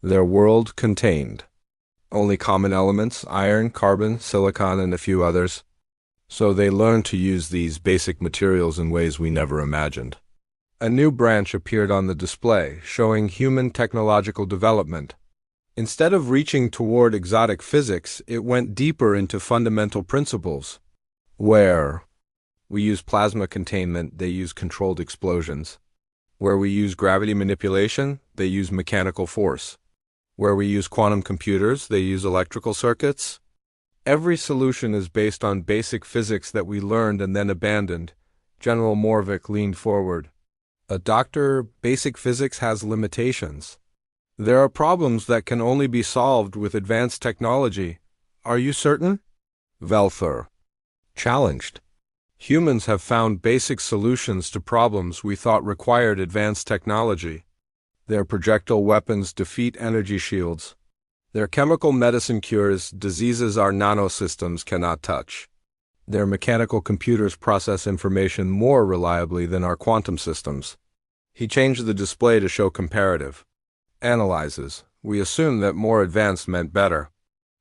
Speaker 1: Their world contained only common elements: iron, carbon, silicon, and a few others. So they learned to use these basic materials in ways we never imagined. A new branch appeared on the display, showing human technological development. Instead of reaching toward exotic physics, it went deeper into fundamental principles. Where we use plasma containment, they use controlled explosions. Where we use gravity manipulation, they use mechanical force. Where we use quantum computers, they use electrical circuits. Every solution is based on basic physics that we learned and then abandoned. General Morvik leaned forward. Doctor, basic physics has limitations. There are problems that can only be solved with advanced technology. Are you certain? Velthur challenged. Humans have found basic solutions to problems we thought required advanced technology. Their projectile weapons defeat energy shields. Their chemical medicine cures diseases our nanosystems cannot touch. Their mechanical computers process information more reliably than our quantum systems. He changed the display to show comparative analyses. We assumed that more advanced meant better.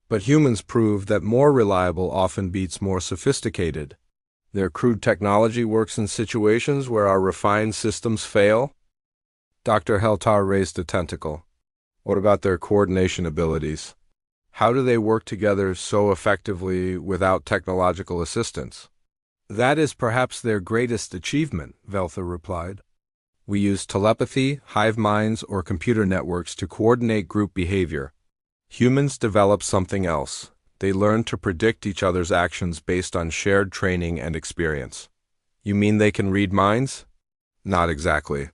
Speaker 1: But humans proved that more reliable often beats more sophisticated. Their crude technology works in situations where our refined systems fail. Dr. Heltar raised a tentacle. What about their coordination abilities? How do they work together so effectively without technological assistance? That is perhaps their greatest achievement, Veltha replied. We use telepathy, hive minds, or computer networks to coordinate group behavior. Humans develop something else. They learn to predict each other's actions based on shared training and experience. You mean they can read minds? Not exactly.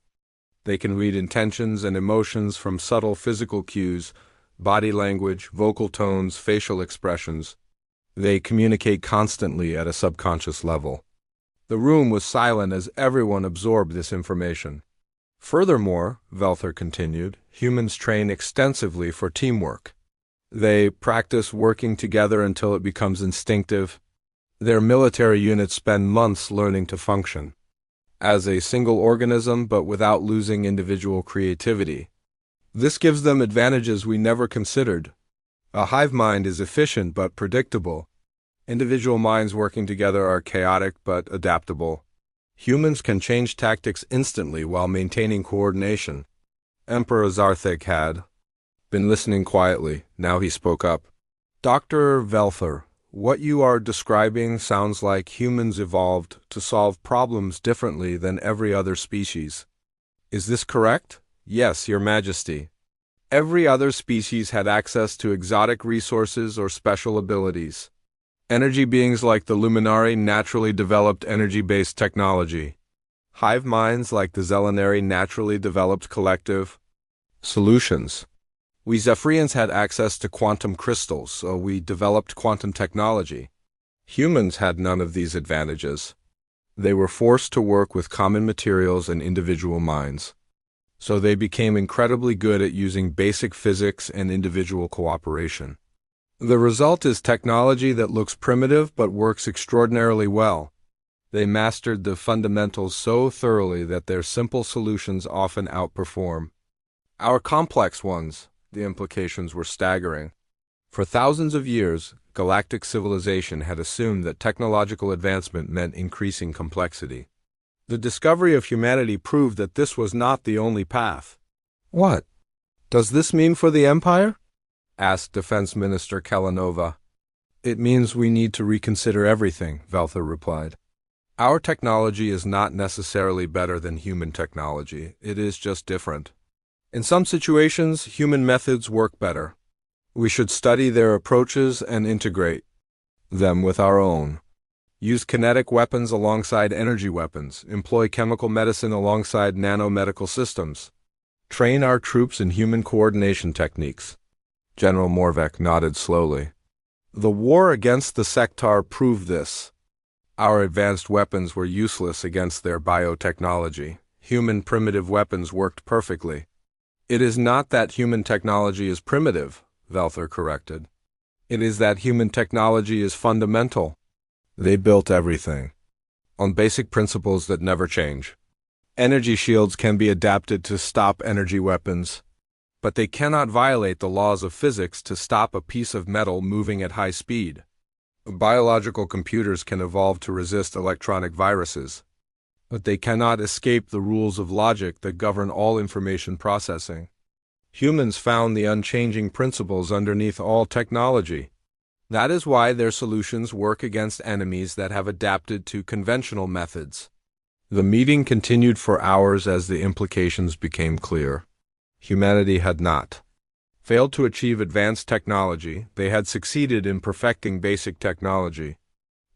Speaker 1: They can read intentions and emotions from subtle physical cues, body language, vocal tones, facial expressions. They communicate constantly at a subconscious level. The room was silent as everyone absorbed this information. Furthermore, Velther continued, humans train extensively for teamwork. They practice working together until it becomes instinctive. Their military units spend months learning to function as a single organism but without losing individual creativity. This gives them advantages we never considered. A hive mind is efficient but predictable. Individual minds working together are chaotic but adaptable. Humans can change tactics instantly while maintaining coordination. Emperor Zartheg had been listening quietly. Now he spoke up. Dr. Velther, what you are describing sounds like humans evolved to solve problems differently than every other species. Is this correct? Yes, Your Majesty. Every other species had access to exotic resources or special abilities. Energy beings like the Luminari naturally developed energy-based technology. Hive minds like the Zelenari naturally developed collective solutions. We Zephyrians had access to quantum crystals, so we developed quantum technology. Humans had none of these advantages. They were forced to work with common materials and individual minds. So they became incredibly good at using basic physics and individual cooperation. The result is technology that looks primitive but works extraordinarily well. They mastered the fundamentals so thoroughly that their simple solutions often outperform our complex ones. The implications were staggering. For thousands of years, galactic civilization had assumed that technological advancement meant increasing complexity. The discovery of humanity proved that this was not the only path. What does this mean for the Empire? Asked Defense Minister Kalanova. It means we need to reconsider everything, Velther replied. Our technology is not necessarily better than human technology. It is just different. In some situations, human methods work better. We should study their approaches and integrate them with our own. Use kinetic weapons alongside energy weapons. Employ chemical medicine alongside nanomedical systems. Train our troops in human coordination techniques. General Morvek nodded slowly. The war against the Sektar proved this. Our advanced weapons were useless against their biotechnology. Human primitive weapons worked perfectly. It is not that human technology is primitive, Velther corrected. It is that human technology is fundamental. They built everything on basic principles that never change. Energy shields can be adapted to stop energy weapons, but they cannot violate the laws of physics to stop a piece of metal moving at high speed. Biological computers can evolve to resist electronic viruses, but they cannot escape the rules of logic that govern all information processing. Humans found the unchanging principles underneath all technology. That is why their solutions work against enemies that have adapted to conventional methods. The meeting continued for hours as the implications became clear. Humanity had not failed to achieve advanced technology, they had succeeded in perfecting basic technology.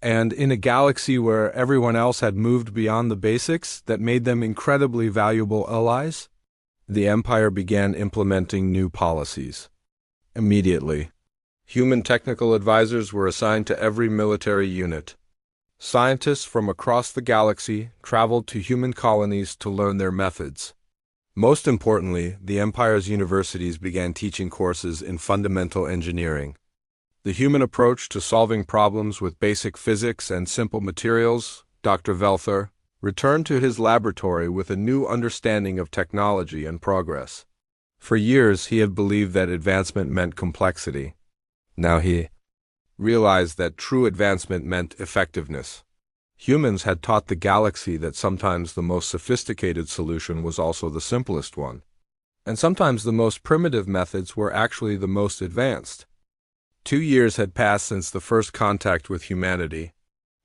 Speaker 1: And in a galaxy where everyone else had moved beyond the basics that made them incredibly valuable allies, the Empire began implementing new policies. Immediately, human technical advisors were assigned to every military unit. Scientists from across the galaxy traveled to human colonies to learn their methods. Most importantly, the Empire's universities began teaching courses in fundamental engineering. The human approach to solving problems with basic physics and simple materials, Dr. Velther, returned to his laboratory with a new understanding of technology and progress. For years, he had believed that advancement meant complexity. Now he realized that true advancement meant effectiveness. Humans had taught the galaxy that sometimes the most sophisticated solution was also the simplest one, and sometimes the most primitive methods were actually the most advanced. 2 years had passed since the first contact with humanity.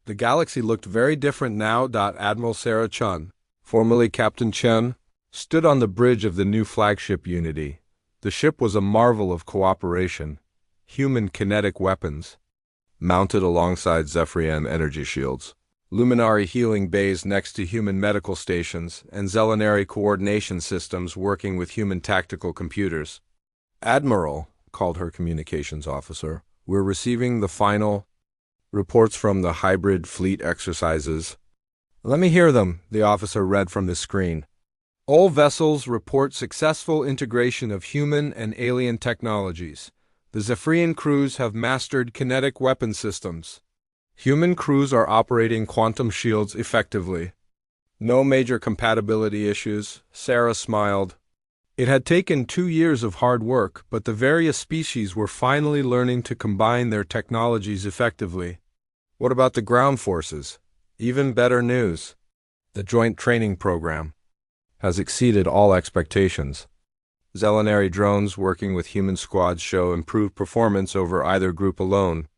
Speaker 1: The galaxy looked very different now. Admiral Sarah Chun, formerly Captain Chen, stood on the bridge of the new flagship Unity. The ship was a marvel of cooperation. Human kinetic weapons, mounted alongside Zephyrian energy shields, luminary healing bays next to human medical stations, and zelenary coordination systems working with human tactical computers. "Admiral," called her communications officer, "we're receiving the final reports from the hybrid fleet exercises." "Let me hear them," the officer read from the screen. "All vessels report successful integration of human and alien technologies. The Zephyrian crews have mastered kinetic weapon systems. Human crews are operating quantum shields effectively. No major compatibility issues." Sarah smiled. It had taken 2 years of hard work, but the various species were finally learning to combine their technologies effectively. "What about the ground forces?" "Even better news. The joint training program has exceeded all expectations. Zelenary drones working with human squads show improved performance over either group alone.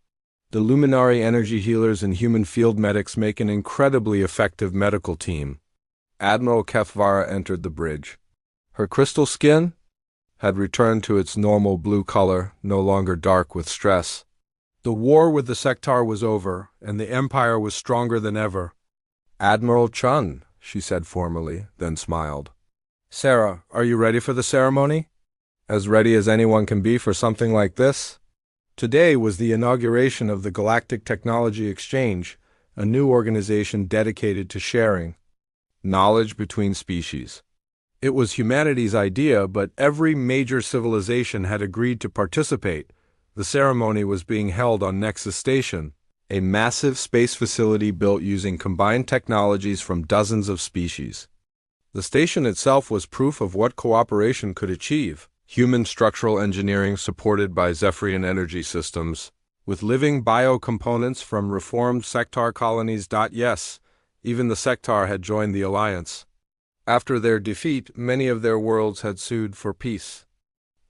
Speaker 1: The luminary energy healers and human field medics make an incredibly effective medical team." Admiral Kefvara entered the bridge. Her crystal skin had returned to its normal blue color, no longer dark with stress. The war with the Sector was over, and the Empire was stronger than ever. "Admiral Chun," she said formally, then smiled. "Sarah, are you ready for the ceremony?" "As ready as anyone can be for something like this." Today was the inauguration of the Galactic Technology Exchange, a new organization dedicated to sharing knowledge between species. It was humanity's idea, but every major civilization had agreed to participate. The ceremony was being held on Nexus Station, a massive space facility built using combined technologies from dozens of species. The station itself was proof of what cooperation could achieve. Human structural engineering supported by Zephyrian energy systems, with living biocomponents from reformed Sector colonies. Yes, even the Sector had joined the alliance. After their defeat, many of their worlds had sued for peace.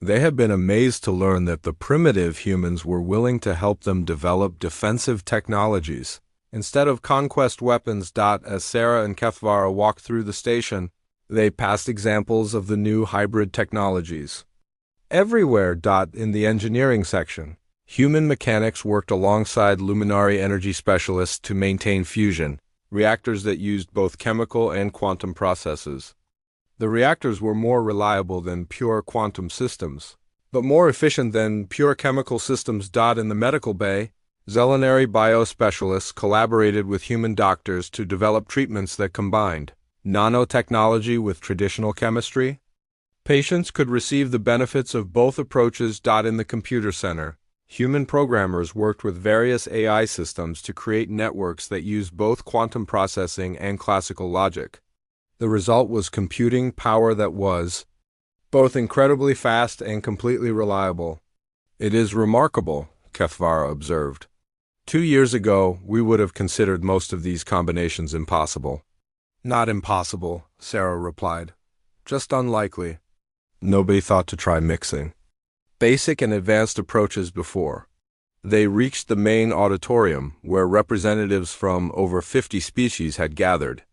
Speaker 1: They had been amazed to learn that the primitive humans were willing to help them develop defensive technologies instead of conquest weapons. As Sarah and Kefvara walked through the station, they passed examples of the new hybrid technologies. Everywhere. In the engineering section, human mechanics worked alongside luminary energy specialists to maintain fusion reactors that used both chemical and quantum processes. The reactors were more reliable than pure quantum systems, but more efficient than pure chemical systems. In the medical bay, zelenary biospecialists collaborated with human doctors to develop treatments that combined nanotechnology with traditional chemistry. Patients could receive the benefits of both approaches. In the computer center, Human programmers worked with various AI systems to create networks that used both quantum processing and classical logic. The result was computing power that was both incredibly fast and completely reliable. It is remarkable, Kefvara observed. 2 years ago, we would have considered most of these combinations impossible. Not impossible, Sarah replied. Just unlikely. Nobody thought to try mixing basic and advanced approaches before. They reached the main auditorium, where representatives from over 50 species had gathered.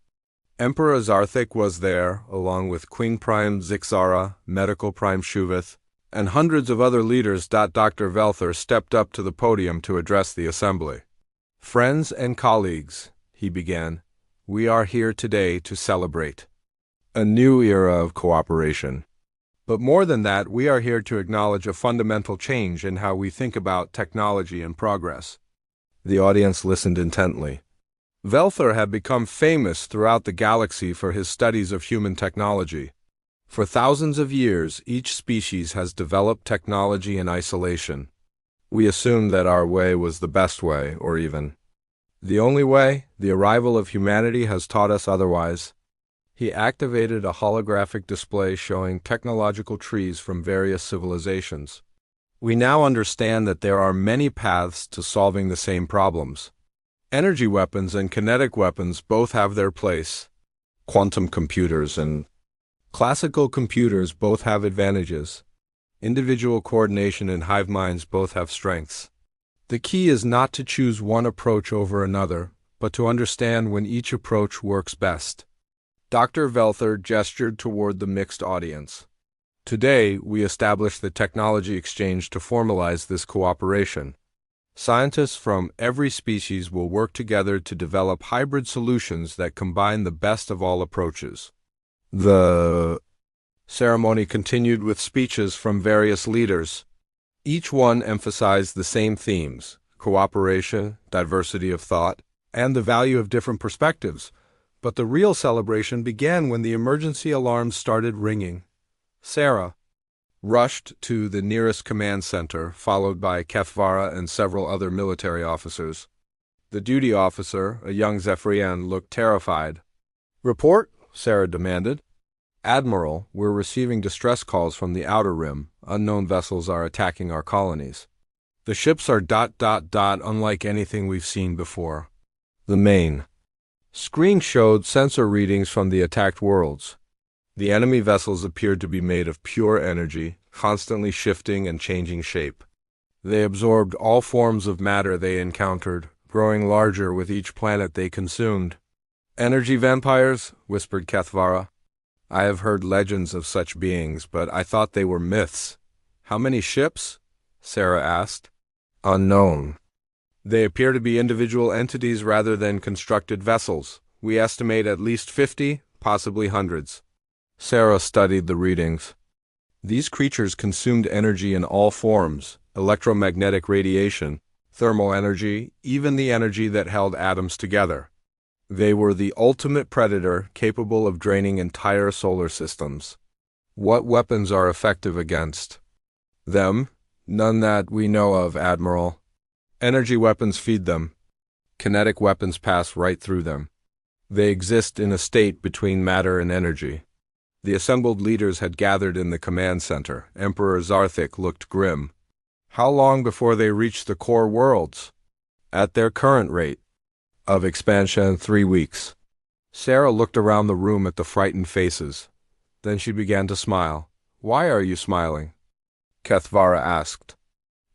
Speaker 1: Emperor Zarthik was there, along with Queen Prime Zixara, Medical Prime Shuvith, and hundreds of other leaders. Dr. Velther stepped up to the podium to address the assembly. Friends and colleagues, he began, we are here today to celebrate a new era of cooperation. But more than that, we are here to acknowledge a fundamental change in how we think about technology and progress. The audience listened intently. Velther had become famous throughout the galaxy for his studies of human technology. For thousands of years, each species has developed technology in isolation. We assumed that our way was the best way, or even the only way. The arrival of humanity has taught us otherwise. He activated a holographic display showing technological trees from various civilizations. We now understand that there are many paths to solving the same problems. Energy weapons and kinetic weapons both have their place. Quantum computers and classical computers both have advantages. Individual coordination and hive minds both have strengths. The key is not to choose one approach over another, but to understand when each approach works best. Dr. Velther gestured toward the mixed audience. Today, we establish the technology exchange to formalize this cooperation. Scientists from every species will work together to develop hybrid solutions that combine the best of all approaches. The ceremony continued with speeches from various leaders. Each one emphasized the same themes: cooperation, diversity of thought, and the value of different perspectives. But the real celebration began when the emergency alarms started ringing. Sarah rushed to the nearest command center, followed by Kefvara and several other military officers. The duty officer, a young Zephyrian, looked terrified. "Report," Sarah demanded. "Admiral, we're receiving distress calls from the Outer Rim. Unknown vessels are attacking our colonies. The ships are ... unlike anything we've seen before." The main screen showed sensor readings from the attacked worlds. The enemy vessels appeared to be made of pure energy, constantly shifting and changing shape. They absorbed all forms of matter they encountered, growing larger with each planet they consumed. "Energy vampires?" whispered Kefvara. "I have heard legends of such beings, but I thought they were myths." "How many ships?" Sarah asked. "Unknown. They appear to be individual entities rather than constructed vessels. We estimate at least 50, possibly hundreds." Sarah studied the readings. These creatures consumed energy in all forms: electromagnetic radiation, thermal energy, even the energy that held atoms together. They were the ultimate predator, capable of draining entire solar systems. What weapons are effective against them? None that we know of, Admiral. Energy weapons feed them. Kinetic weapons pass right through them. They exist in a state between matter and energy. The assembled leaders had gathered in the command center. Emperor Zarthik looked grim. "How long before they reach the core worlds?" "At their current rate of expansion, 3 weeks." Sarah looked around the room at the frightened faces. Then she began to smile. "Why are you smiling?" Kefvara asked.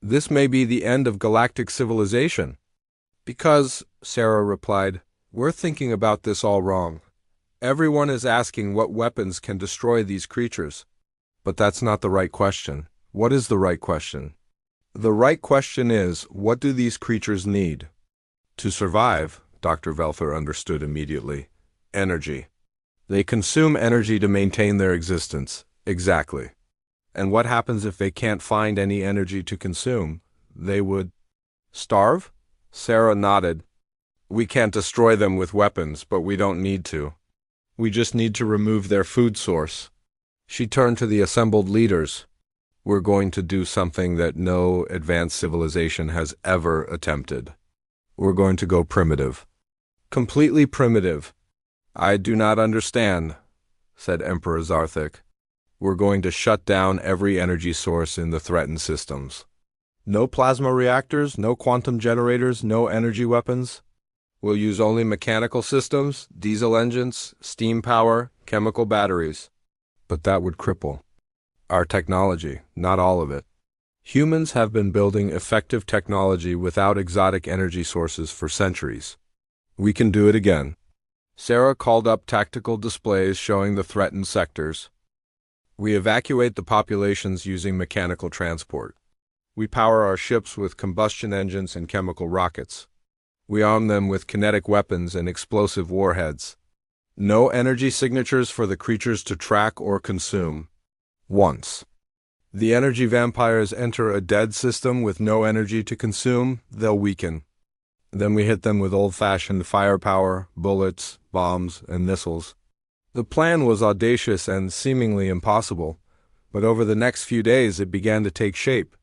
Speaker 1: "This may be the end of galactic civilization." "Because," Sarah replied, "we're thinking about this all wrong. Everyone is asking what weapons can destroy these creatures. But that's not the right question. What is the right question? The right question is, what do these creatures need to survive?" Dr. Velther understood immediately. "Energy. They consume energy to maintain their existence." "Exactly. And what happens if they can't find any energy to consume? They would starve?" Sarah nodded. "We can't destroy them with weapons, but we don't need to. We just need to remove their food source." She turned to the assembled leaders. We're going to do something that no advanced civilization has ever attempted. We're going to go primitive. Completely primitive. I do not understand, said Emperor Zarthik. We're going to shut down every energy source in the threatened systems. No plasma reactors, no quantum generators, no energy weapons. We'll use only mechanical systems, diesel engines, steam power, chemical batteries. But that would cripple our technology, not all of it. Humans have been building effective technology without exotic energy sources for centuries. We can do it again. Sarah called up tactical displays showing the threatened sectors. We evacuate the populations using mechanical transport. We power our ships with combustion engines and chemical rockets. We arm them with kinetic weapons and explosive warheads. No energy signatures for the creatures to track or consume. Once the energy vampires enter a dead system with no energy to consume, they'll weaken. Then we hit them with old-fashioned firepower, bullets, bombs, and missiles. The plan was audacious and seemingly impossible, but over the next few days it began to take shape.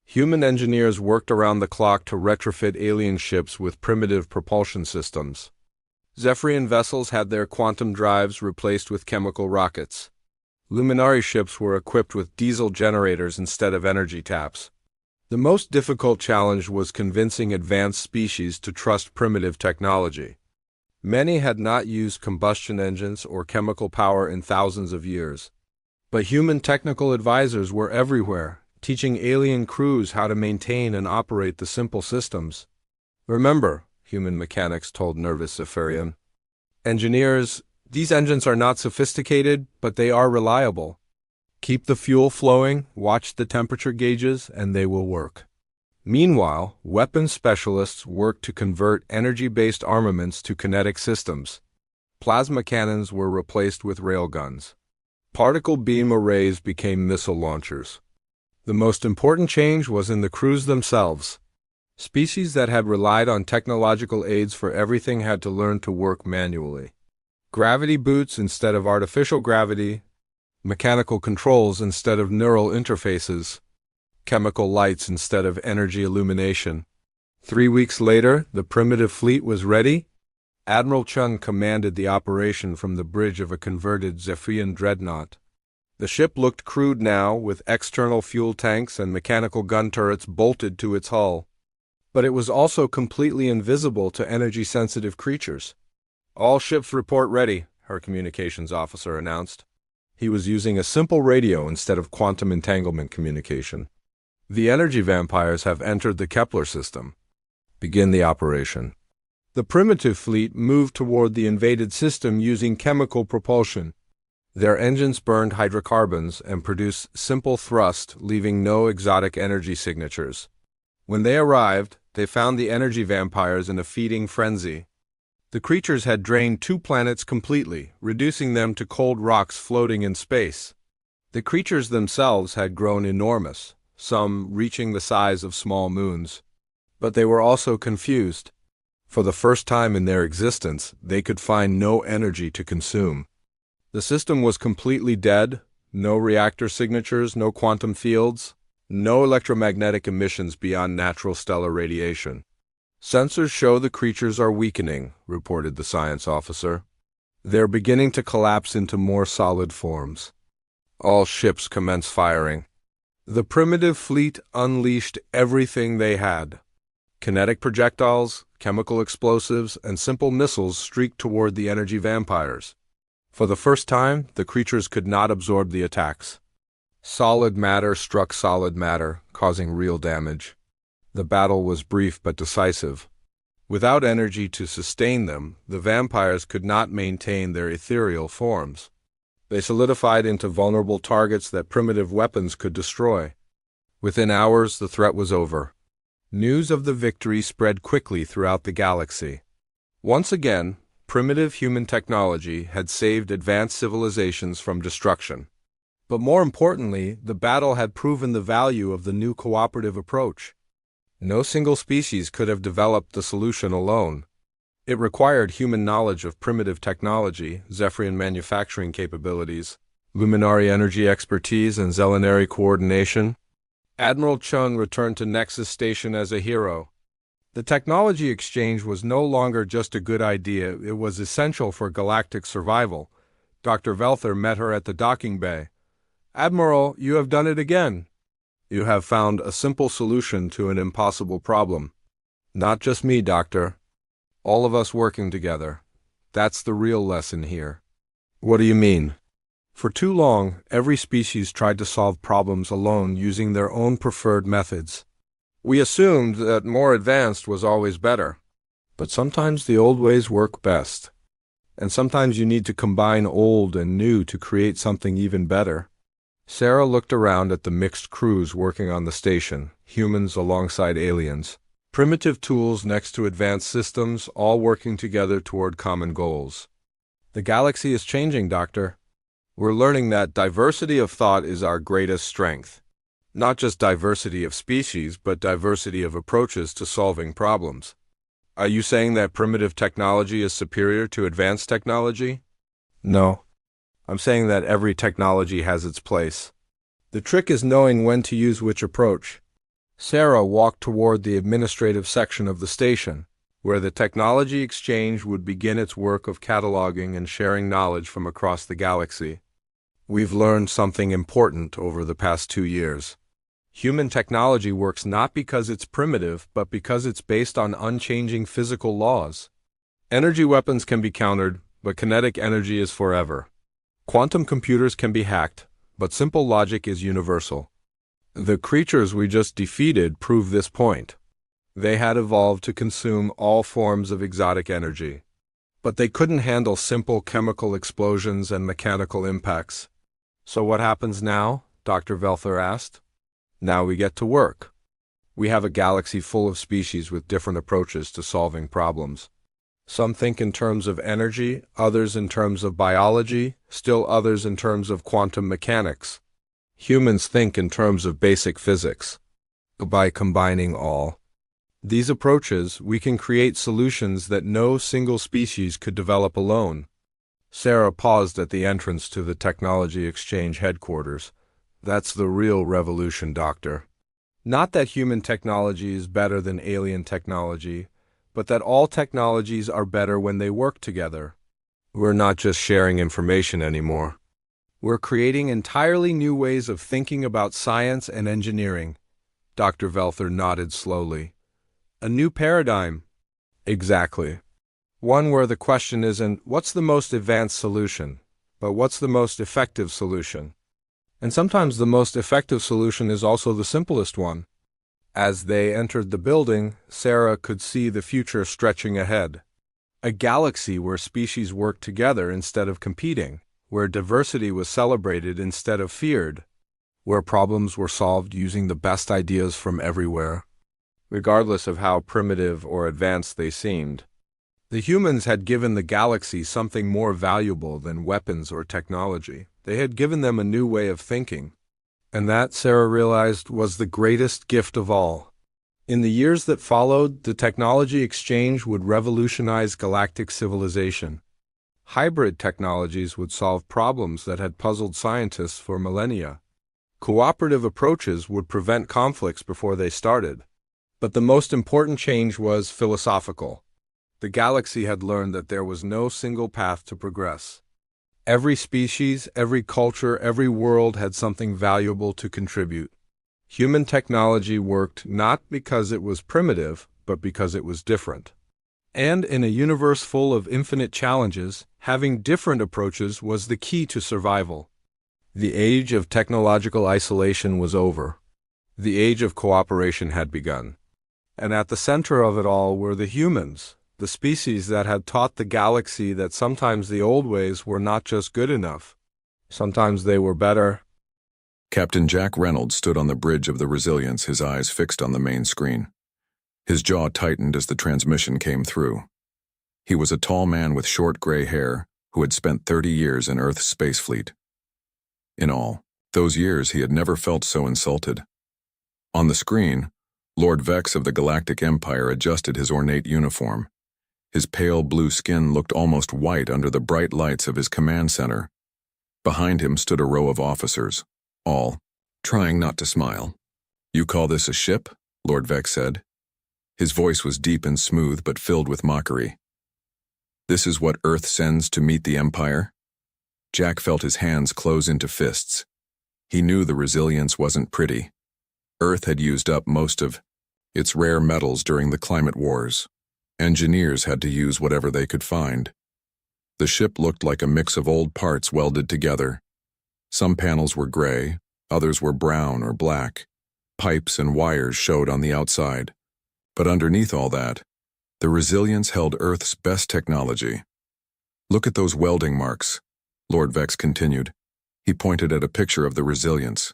Speaker 1: Human engineers worked around the clock to retrofit alien ships with primitive propulsion systems. Zephyrian vessels had their quantum drives replaced with chemical rockets. Luminari ships were equipped with diesel generators instead of energy taps. The most difficult challenge was convincing advanced species to trust primitive technology. Many had not used combustion engines or chemical power in thousands of years. But human technical advisors were everywhere, teaching alien crews how to maintain and operate the simple systems. Remember, human mechanics told nervous Zephyrian engineers, these engines are not sophisticated, but they are reliable. Keep the fuel flowing, watch the temperature gauges, and they will work. Meanwhile, weapons specialists worked to convert energy-based armaments to kinetic systems. Plasma cannons were replaced with railguns. Particle beam arrays became missile launchers. The most important change was in the crews themselves. Species that had relied on technological aids for everything had to learn to work manually. Gravity boots instead of artificial gravity, mechanical controls instead of neural interfaces, chemical lights instead of energy illumination. 3 weeks later, the primitive fleet was ready. Admiral Chun commanded the operation from the bridge of a converted Zephyrian dreadnought. The ship looked crude now, with external fuel tanks and mechanical gun turrets bolted to its hull. But it was also completely invisible to energy-sensitive creatures. All ships report ready, her communications officer announced. He was using a simple radio instead of quantum entanglement communication. The energy vampires have entered the Kepler system. Begin the operation. The primitive fleet moved toward the invaded system using chemical propulsion. Their engines burned hydrocarbons and produced simple thrust, leaving no exotic energy signatures. When they arrived, they found the energy vampires in a feeding frenzy. The creatures had drained 2 planets completely, reducing them to cold rocks floating in space. The creatures themselves had grown enormous, some reaching the size of small moons. But they were also confused. For the first time in their existence, they could find no energy to consume. The system was completely dead, no reactor signatures, no quantum fields, no electromagnetic emissions beyond natural stellar radiation. Sensors show the creatures are weakening, reported the science officer. They're beginning to collapse into more solid forms. All ships commence firing. The primitive fleet unleashed everything they had. Kinetic projectiles, chemical explosives, and simple missiles streaked toward the energy vampires. For the first time, the creatures could not absorb the attacks. Solid matter struck solid matter, causing real damage. The battle was brief but decisive. Without energy to sustain them, the vampires could not maintain their ethereal forms. They solidified into vulnerable targets that primitive weapons could destroy. Within hours, the threat was over. News of the victory spread quickly throughout the galaxy. Once again, primitive human technology had saved advanced civilizations from destruction. But more importantly, the battle had proven the value of the new cooperative approach. No single species could have developed the solution alone. It required human knowledge of primitive technology, Zephyrian manufacturing capabilities, luminary energy expertise, and zelenary coordination. Admiral Chung returned to Nexus Station as a hero. The technology exchange was no longer just a good idea, it was essential for galactic survival. Dr. Velther met her at the docking bay. "Admiral, you have done it again. You have found a simple solution to an impossible problem." "Not just me, Doctor. All of us working together. That's the real lesson here." "What do you mean?" "For too long, every species tried to solve problems alone using their own preferred methods. We assumed that more advanced was always better. But sometimes the old ways work best. And sometimes you need to combine old and new to create something even better." Sarah looked around at the mixed crews working on the station, humans alongside aliens. Primitive tools next to advanced systems, all working together toward common goals. "The galaxy is changing, Doctor. We're learning that diversity of thought is our greatest strength. Not just diversity of species, but diversity of approaches to solving problems." "Are you saying that primitive technology is superior to advanced technology?" "No. I'm saying that every technology has its place. The trick is knowing when to use which approach." Sarah walked toward the administrative section of the station, where the technology exchange would begin its work of cataloging and sharing knowledge from across the galaxy. "We've learned something important over the past 2 years. Human technology works not because it's primitive, but because it's based on unchanging physical laws. Energy weapons can be countered, but kinetic energy is forever. Quantum computers can be hacked, but simple logic is universal. The creatures we just defeated prove this point. They had evolved to consume all forms of exotic energy. But they couldn't handle simple chemical explosions and mechanical impacts." "So what happens now?" Dr. Velther asked. "Now we get to work. We have a galaxy full of species with different approaches to solving problems. Some think in terms of energy, others in terms of biology, still others in terms of quantum mechanics. Humans think in terms of basic physics. By combining all these approaches, we can create solutions that no single species could develop alone." Sarah paused at the entrance to the Technology Exchange headquarters. "That's the real revolution, Doctor. Not that human technology is better than alien technology, but that all technologies are better when they work together. We're not just sharing information anymore. We're creating entirely new ways of thinking about science and engineering." Dr. Velther nodded slowly. "A new paradigm." "Exactly. One where the question isn't, what's the most advanced solution, but what's the most effective solution? And sometimes the most effective solution is also the simplest one." As they entered the building, Sarah could see the future stretching ahead. A galaxy where species worked together instead of competing, where diversity was celebrated instead of feared, where problems were solved using the best ideas from everywhere, regardless of how primitive or advanced they seemed. The humans had given the galaxy something more valuable than weapons or technology. They had given them a new way of thinking. And that, Sarah realized, was the greatest gift of all. In the years that followed, the technology exchange would revolutionize galactic civilization. Hybrid technologies would solve problems that had puzzled scientists for millennia. Cooperative approaches would prevent conflicts before they started. But the most important change was philosophical. The galaxy had learned that there was no single path to progress. Every species, every culture, every world had something valuable to contribute. Human technology worked not because it was primitive, but because it was different. And in a universe full of infinite challenges, having different approaches was the key to survival. The age of technological isolation was over. The age of cooperation had begun. And at the center of it all were the humans, the species that had taught the galaxy that sometimes the old ways were not just good enough. Sometimes they were better.
Speaker 2: Captain Jack Reynolds stood on the bridge of the Resilience, his eyes fixed on the main screen. His jaw tightened as the transmission came through. He was a tall man with short gray hair who had spent 30 years in Earth's space fleet. In all, those years he had never felt so insulted. On the screen, Lord Vex of the Galactic Empire adjusted his ornate uniform. His pale blue skin looked almost white under the bright lights of his command center. Behind him stood a row of officers, all trying not to smile. "You call this a ship?" Lord Vex said. His voice was deep and smooth but filled with mockery. "This is what Earth sends to meet the Empire?" Jack felt his hands close into fists. He knew the resilience wasn't pretty. Earth had used up most of its rare metals during the climate wars. Engineers had to use whatever they could find. The ship looked like a mix of old parts welded together. Some panels were gray, others were brown or black. Pipes and wires showed on the outside. But underneath all that, the resilience held Earth's best technology. "Look at those welding marks," Lord Vex continued. He pointed at a picture of the resilience.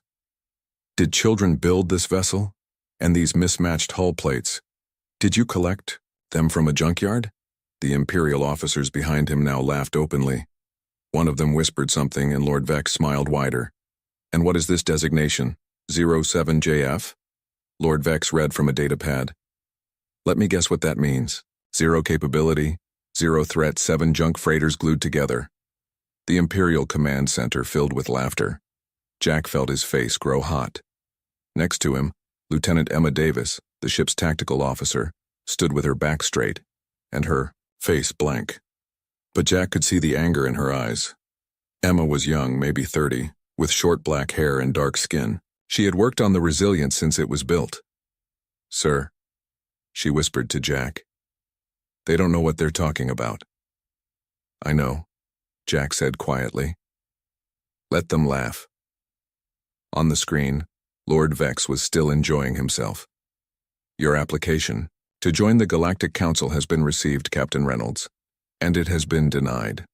Speaker 2: "Did children build this vessel? And these mismatched hull plates? Did you collect them from a junkyard?" The Imperial officers behind him now laughed openly. One of them whispered something, and Lord Vex smiled wider. "And what is this designation? 07JF? Lord Vex read from a datapad. "Let me guess what that means. 0 capability, 0 threat, 7 junk freighters glued together." The Imperial Command Center filled with laughter. Jack felt his face grow hot. Next to him, Lieutenant Emma Davis, the ship's tactical officer, stood with her back straight, and her face blank. But Jack could see the anger in her eyes. Emma was young, maybe 30, with short black hair and dark skin. She had worked on the Resilience since it was built. "Sir," she whispered to Jack. "They don't know what they're talking about." "I know," Jack said quietly. "Let them laugh." On the screen, Lord Vex was still enjoying himself. "Your application to join the Galactic Council has been received, Captain Reynolds, and it has been denied."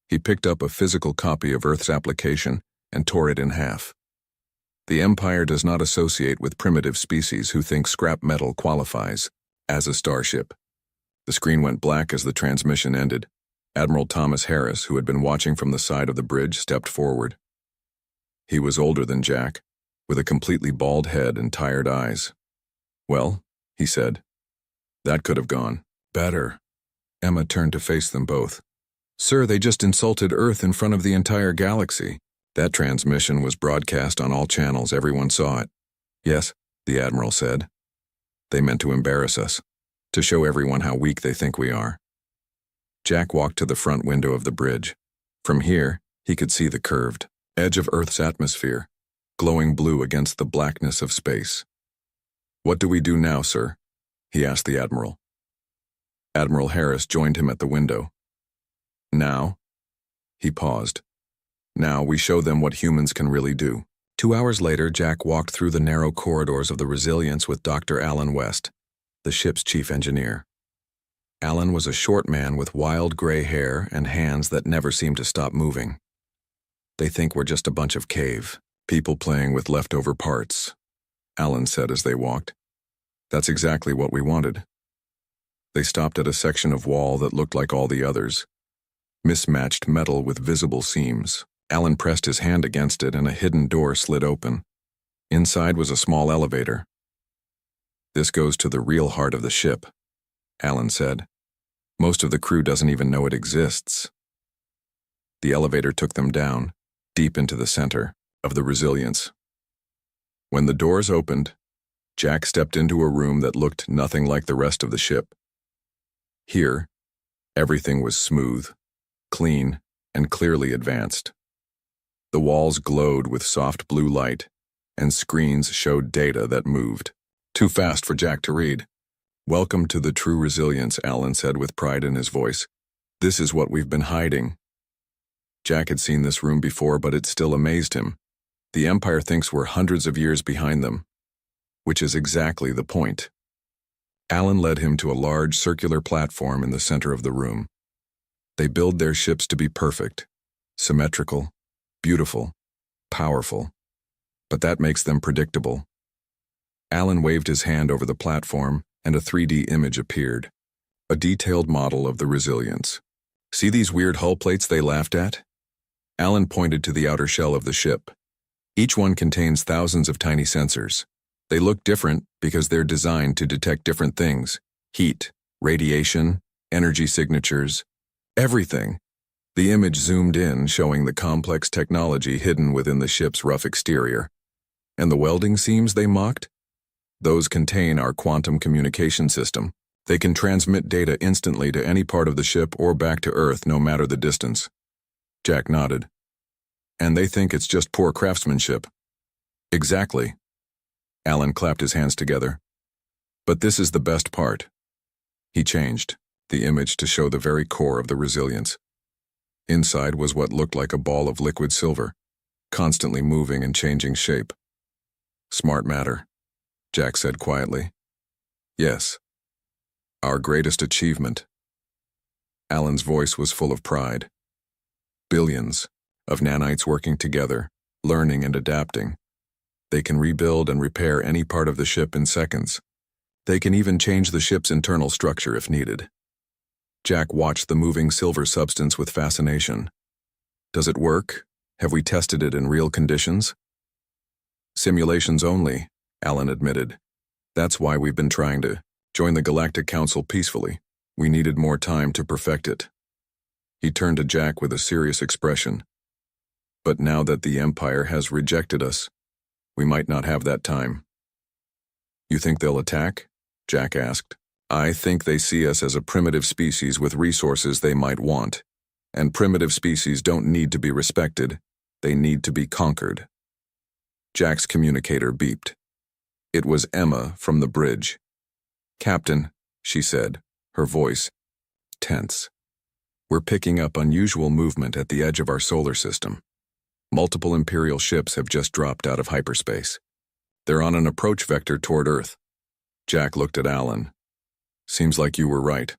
Speaker 2: He picked up a physical copy of Earth's application and tore it in half. "The Empire does not associate with primitive species who think scrap metal qualifies as a starship." The screen went black as the transmission ended. Admiral Thomas Harris, who had been watching from the side of the bridge, stepped forward. He was older than Jack, with a completely bald head and tired eyes. "Well," he said, "that could have gone better." Emma turned to face them both. "Sir, they just insulted Earth in front of the entire galaxy. That transmission was broadcast on all channels. Everyone saw it." "Yes," the Admiral said. "They meant to embarrass us, to show everyone how weak they think we are." Jack walked to the front window of the bridge. From here, he could see the curved edge of Earth's atmosphere, glowing blue against the blackness of space. "What do we do now, sir?" he asked the Admiral. Admiral Harris joined him at the window. "Now?" He paused. "Now we show them what humans can really do." 2 hours later, Jack walked through the narrow corridors of the Resilience with Dr. Alan West, the ship's chief engineer. Alan was a short man with wild gray hair and hands that never seemed to stop moving. "They think we're just a bunch of cave people playing with leftover parts," Alan said as they walked. "That's exactly what we wanted." They stopped at a section of wall that looked like all the others. Mismatched metal with visible seams. Alan pressed his hand against it and a hidden door slid open. Inside was a small elevator. "This goes to the real heart of the ship," Alan said. "Most of the crew doesn't even know it exists." The elevator took them down, deep into the center of the Resilience. When the doors opened, Jack stepped into a room that looked nothing like the rest of the ship. Here, everything was smooth, clean, and clearly advanced. The walls glowed with soft blue light, and screens showed data that moved. Too fast for Jack to read. "Welcome to the true Resilience," Alan said with pride in his voice. "This is what we've been hiding." Jack had seen this room before, but it still amazed him. The Empire thinks we're hundreds of years behind them, which is exactly the point. Alan led him to a large circular platform in the center of the room. They build their ships to be perfect, symmetrical, beautiful, powerful, but that makes them predictable. Alan waved his hand over the platform, and a 3D image appeared, a detailed model of the Resilience. "See these weird hull plates they laughed at?" Alan pointed to the outer shell of the ship. "Each one contains thousands of tiny sensors. They look different because they're designed to detect different things: heat, radiation, energy signatures, everything. The image zoomed in, showing the complex technology hidden within the ship's rough exterior. And the welding seams they mocked? Those contain our quantum communication system. They can transmit data instantly to any part of the ship or back to Earth, no matter the distance. Jack nodded. And they think it's just poor craftsmanship. Exactly. Alan clapped his hands together. But this is the best part. He changed the image to show the very core of the resilience. Inside was what looked like a ball of liquid silver, constantly moving and changing shape. Smart matter, Jack said quietly. Yes. Our greatest achievement. Alan's voice was full of pride. Billions of nanites working together, learning and adapting. They can rebuild and repair any part of the ship in seconds. They can even change the ship's internal structure if needed. Jack watched the moving silver substance with fascination. Does it work? Have we tested it in real conditions? Simulations only, Alan admitted. That's why we've been trying to join the Galactic Council peacefully. We needed more time to perfect it. He turned to Jack with a serious expression. But now that the Empire has rejected us, we might not have that time. You think they'll attack? Jack asked. I think they see us as a primitive species with resources they might want. And primitive species don't need to be respected. They need to be conquered. Jack's communicator beeped. It was Emma from the bridge. Captain, she said, her voice tense. We're picking up unusual movement at the edge of our solar system. Multiple Imperial ships have just dropped out of hyperspace. They're on an approach vector toward Earth. Jack looked at Alan. Seems like you were right.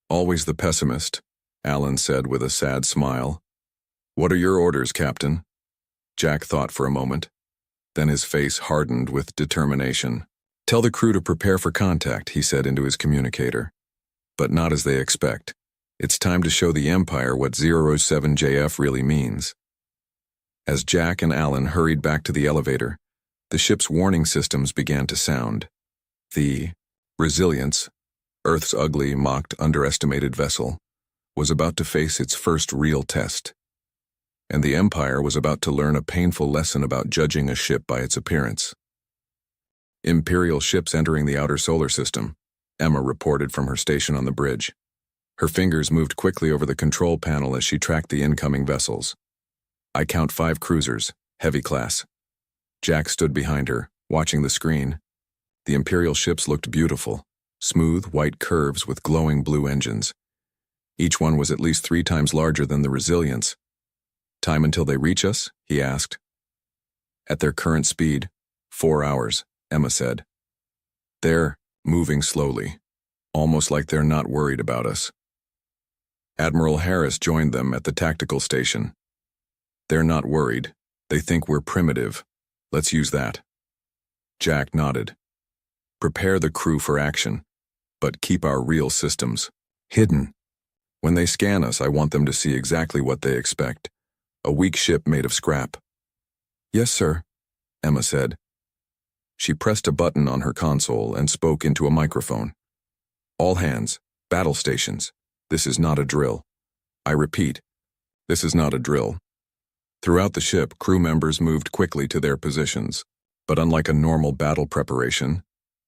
Speaker 2: Always the pessimist, Alan said with a sad smile. What are your orders, Captain? Jack thought for a moment. Then his face hardened with determination. Tell the crew to prepare for contact, he said into his communicator. But not as they expect. It's time to show the Empire what 07JF really means. As Jack and Alan hurried back to the elevator, the ship's warning systems began to sound. The Resilience, Earth's ugly, mocked, underestimated vessel, was about to face its first real test. And the Empire was about to learn a painful lesson about judging a ship by its appearance. Imperial ships entering the outer solar system, Emma reported from her station on the bridge. Her fingers moved quickly over the control panel as she tracked the incoming vessels. I count 5 cruisers, heavy class. Jack stood behind her, watching the screen. The Imperial ships looked beautiful, smooth, white curves with glowing blue engines. Each one was at least 3 times larger than the Resilience. Time until they reach us? He asked. At their current speed, 4 hours, Emma said. They're moving slowly, almost like they're not worried about us. Admiral Harris joined them at the tactical station. They're not worried. They think we're primitive. Let's use that. Jack nodded. Prepare the crew for action, but keep our real systems hidden. When they scan us, I want them to see exactly what they expect. A weak ship made of scrap. Yes, sir, Emma said. She pressed a button on her console and spoke into a microphone. All hands, battle stations. This is not a drill. I repeat, this is not a drill. Throughout the ship, crew members moved quickly to their positions, but unlike a normal battle preparation,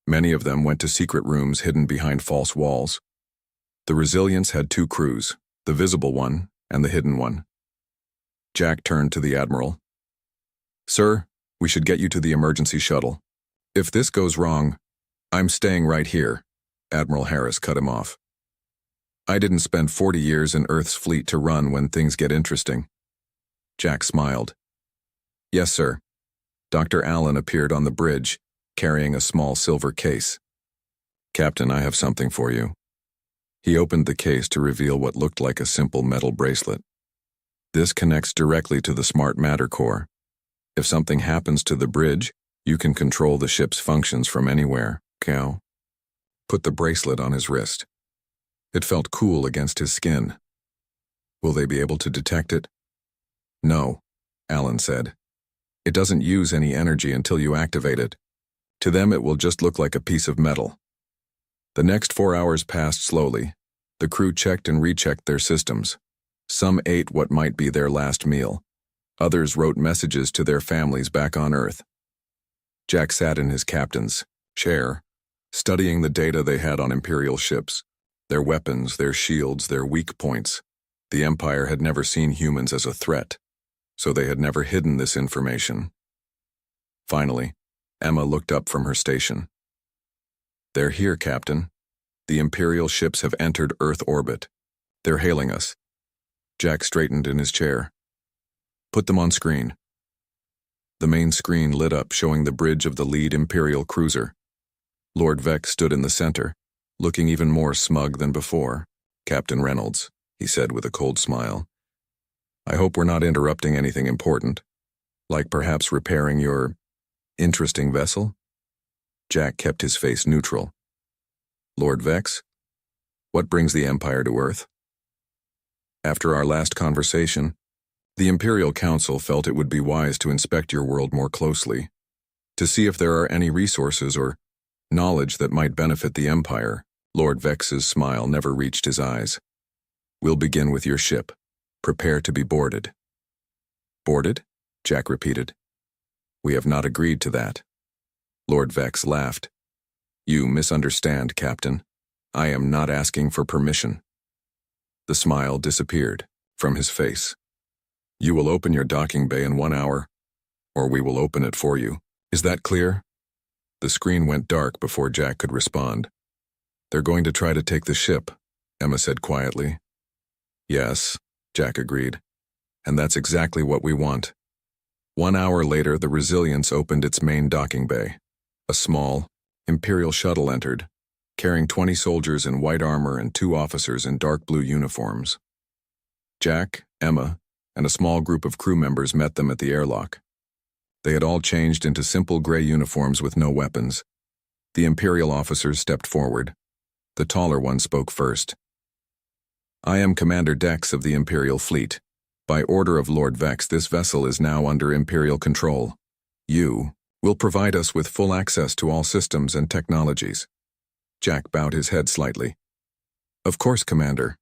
Speaker 2: many of them went to secret rooms hidden behind false walls. The Resilience had 2 crews, the visible one and the hidden one. Jack turned to the Admiral. Sir, we should get you to the emergency shuttle. If this goes wrong, I'm staying right here, Admiral Harris cut him off. I didn't spend 40 years in Earth's fleet to run when things get interesting. Jack smiled. Yes, sir. Dr. Allen appeared on the bridge, carrying a small silver case. Captain, I have something for you. He opened the case to reveal what looked like a simple metal bracelet. This connects directly to the smart matter core. If something happens to the bridge, you can control the ship's functions from anywhere. Cow put the bracelet on his wrist. It felt cool against his skin. Will they be able to detect it? No, Alan said. It doesn't use any energy until you activate it. To them it will just look like a piece of metal. The next 4 hours passed slowly. The crew checked and rechecked their systems. Some ate what might be their last meal. Others wrote messages to their families back on Earth. Jack sat in his captain's chair, studying the data they had on Imperial ships, their weapons, their shields, their weak points. The Empire had never seen humans as a threat, so they had never hidden this information. Finally, Emma looked up from her station. "They're here, Captain. The Imperial ships have entered Earth orbit. They're hailing us." Jack straightened in his chair. "Put them on screen." The main screen lit up, showing the bridge of the lead Imperial cruiser. Lord Vex stood in the center, looking even more smug than before. "Captain Reynolds," he said with a cold smile, "I hope we're not interrupting anything important, like perhaps repairing your interesting vessel?" Jack kept his face neutral. "Lord Vex, what brings the Empire to Earth?" "After our last conversation, the Imperial Council felt it would be wise to inspect your world more closely, to see if there are any resources or knowledge that might benefit the Empire." Lord Vex's smile never reached his eyes. "We'll begin with your ship. Prepare to be boarded." "Boarded?" Jack repeated. "We have not agreed to that." Lord Vex laughed. "You misunderstand, Captain. I am not asking for permission." The smile disappeared from his face. "You will open your docking bay in 1 hour, or we will open it for you. Is that clear?" The screen went dark before Jack could respond. "They're going to try to take the ship," Emma said quietly. "Yes," Jack agreed. "And that's exactly what we want." 1 hour later, the Resilience opened its main docking bay. A small, Imperial shuttle entered, carrying 20 soldiers in white armor and 2 officers in dark blue uniforms. Jack, Emma, and a small group of crew members met them at the airlock. They had all changed into simple gray uniforms with no weapons. The Imperial officers stepped forward. The taller one spoke first. "I am Commander Dex of the Imperial Fleet. By order of Lord Vex, this vessel is now under Imperial control. You will provide us with full access to all systems and technologies." Jack bowed his head slightly. "Of course, Commander.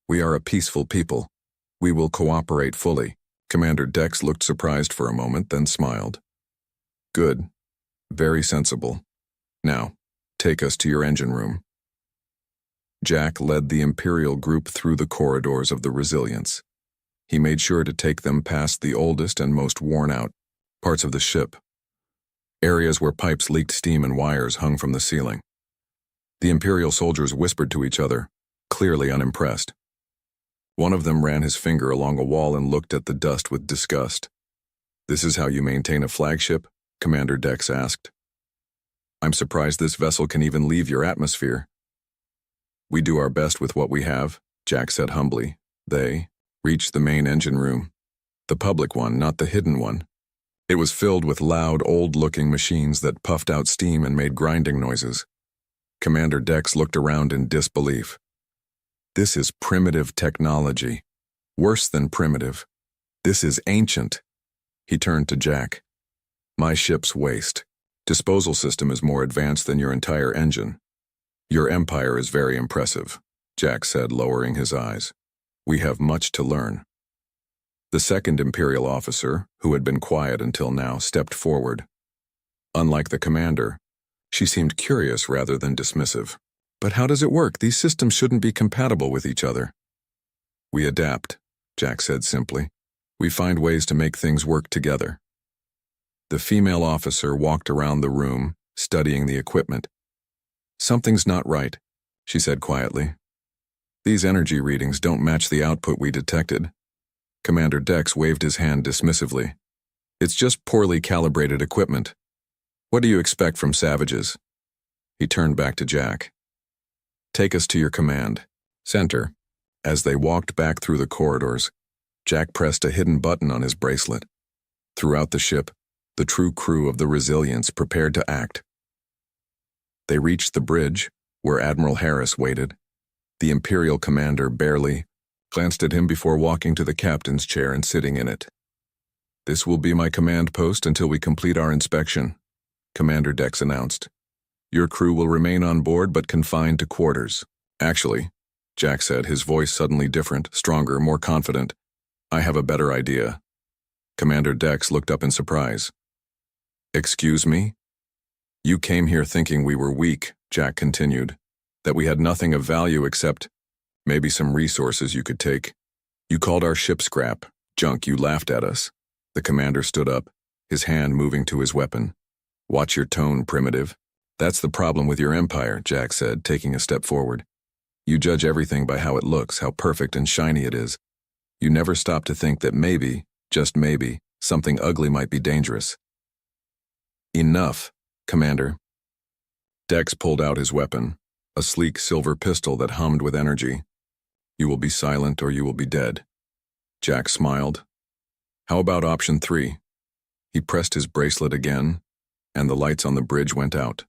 Speaker 2: We are a peaceful people. We will cooperate fully." Commander Dex looked surprised for a moment, then smiled. "Good. Very sensible. Now, take us to your engine room." Jack led the Imperial group through the corridors of the Resilience. He made sure to take them past the oldest and most worn-out parts of the ship, areas where pipes leaked steam and wires hung from the ceiling. The Imperial soldiers whispered to each other, clearly unimpressed. One of them ran his finger along a wall and looked at the dust with disgust. "This is how you maintain a flagship?" Commander Dex asked. "I'm surprised this vessel can even leave your atmosphere." "We do our best with what we have," Jack said humbly. They reached the main engine room. The public one, not the hidden one. It was filled with loud, old-looking machines that puffed out steam and made grinding noises. Commander Dex looked around in disbelief. "This is primitive technology. Worse than primitive. This is ancient." He turned to Jack. "My ship's waste. Disposal system is more advanced than your entire engine. Your empire is very impressive," Jack said, lowering his eyes. "We have much to learn." The second Imperial officer, who had been quiet until now, stepped forward. Unlike the commander, she seemed curious rather than dismissive. "But how does it work? These systems shouldn't be compatible with each other." "We adapt," Jack said simply. "We find ways to make things work together." The female officer walked around the room, studying the equipment. "Something's not right," she said quietly. "These energy readings don't match the output we detected." Commander Dex waved his hand dismissively. "It's just poorly calibrated equipment. What do you expect from savages?" He turned back to Jack. "Take us to your command center." As they walked back through the corridors, Jack pressed a hidden button on his bracelet. Throughout the ship, the true crew of the Resilience prepared to act. They reached the bridge, where Admiral Harris waited. The Imperial commander barely glanced at him before walking to the captain's chair and sitting in it. "This will be my command post until we complete our inspection," Commander Dex announced. "Your crew will remain on board but confined to quarters. Actually, Jack said, his voice suddenly different, stronger, more confident. I have a better idea. Commander Dex looked up in surprise. Excuse me? You came here thinking we were weak, Jack continued, that we had nothing of value except maybe some resources you could take. You called our ship scrap, junk, you laughed at us. The commander stood up, his hand moving to his weapon. Watch your tone, primitive. That's the problem with your empire, Jack said, taking a step forward. You judge everything by how it looks, how perfect and shiny it is. You never stop to think that maybe, just maybe, something ugly might be dangerous. Enough, Commander. Dex pulled out his weapon, a sleek silver pistol that hummed with energy. You will be silent or you will be dead. Jack smiled. How about option 3? He pressed his bracelet again, and the lights on the bridge went out.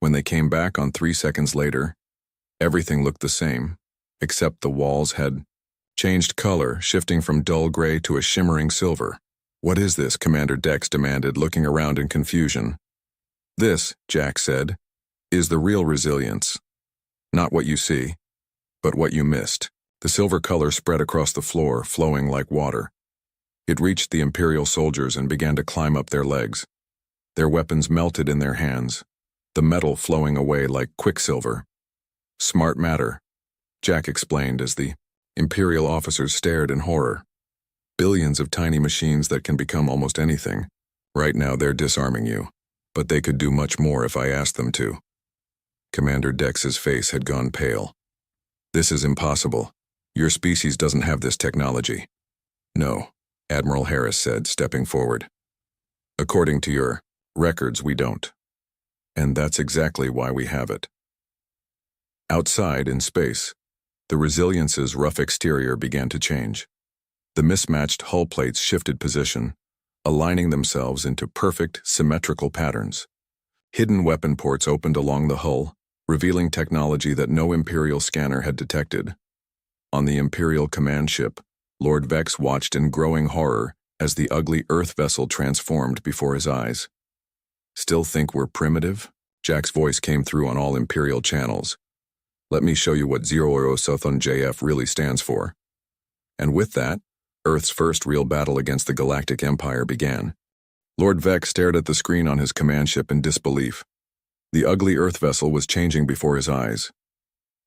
Speaker 2: When they came back on 3 seconds later, everything looked the same, except the walls had changed color, shifting from dull gray to a shimmering silver. What is this? Commander Dex demanded, looking around in confusion. This, Jack said, is the real resilience. Not what you see, but what you missed. The silver color spread across the floor, flowing like water. It reached the Imperial soldiers and began to climb up their legs. Their weapons melted in their hands, the metal flowing away like quicksilver. Smart matter, Jack explained as the Imperial officers stared in horror. Billions of tiny machines that can become almost anything. Right now they're disarming you, but they could do much more if I asked them to. Commander Dex's face had gone pale. This is impossible. Your species doesn't have this technology. No, Admiral Harris said, stepping forward. According to your records, we don't. And that's exactly why we have it. Outside, in space, the Resilience's rough exterior began to change. The mismatched hull plates shifted position, aligning themselves into perfect, symmetrical patterns. Hidden weapon ports opened along the hull, revealing technology that no Imperial scanner had detected. On the Imperial command ship, Lord Vex watched in growing horror as the ugly Earth vessel transformed before his eyes. Still think we're primitive? Jack's voice came through on all Imperial channels. Let me show you what 00 JF really stands for. And with that, Earth's first real battle against the Galactic Empire began. Lord Vex stared at the screen on his command ship in disbelief. The ugly Earth vessel was changing before his eyes.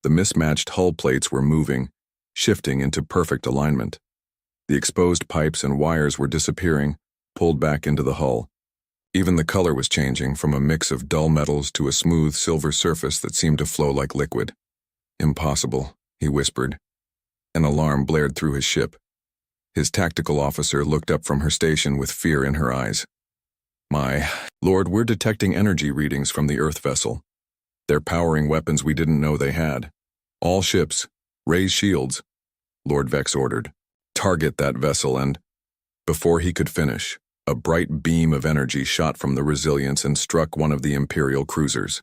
Speaker 2: The mismatched hull plates were moving, shifting into perfect alignment. The exposed pipes and wires were disappearing, pulled back into the hull. Even the color was changing from a mix of dull metals to a smooth silver surface that seemed to flow like liquid. Impossible, he whispered. An alarm blared through his ship. His tactical officer looked up from her station with fear in her eyes. My Lord, we're detecting energy readings from the Earth vessel. They're powering weapons we didn't know they had. All ships, raise shields, Lord Vex ordered. Target that vessel and... Before he could finish, a bright beam of energy shot from the Resilience and struck one of the Imperial cruisers.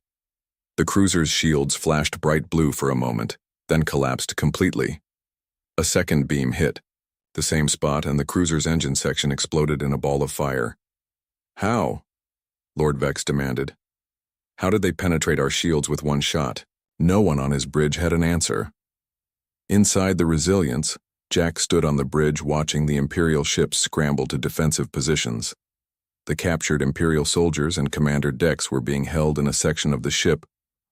Speaker 2: The cruiser's shields flashed bright blue for a moment, then collapsed completely. A second beam hit the same spot, and the cruiser's engine section exploded in a ball of fire. How? Lord Vex demanded. How did they penetrate our shields with one shot? No one on his bridge had an answer. Inside the Resilience, Jack stood on the bridge watching the Imperial ships scramble to defensive positions. The captured Imperial soldiers and Commander Dex were being held in a section of the ship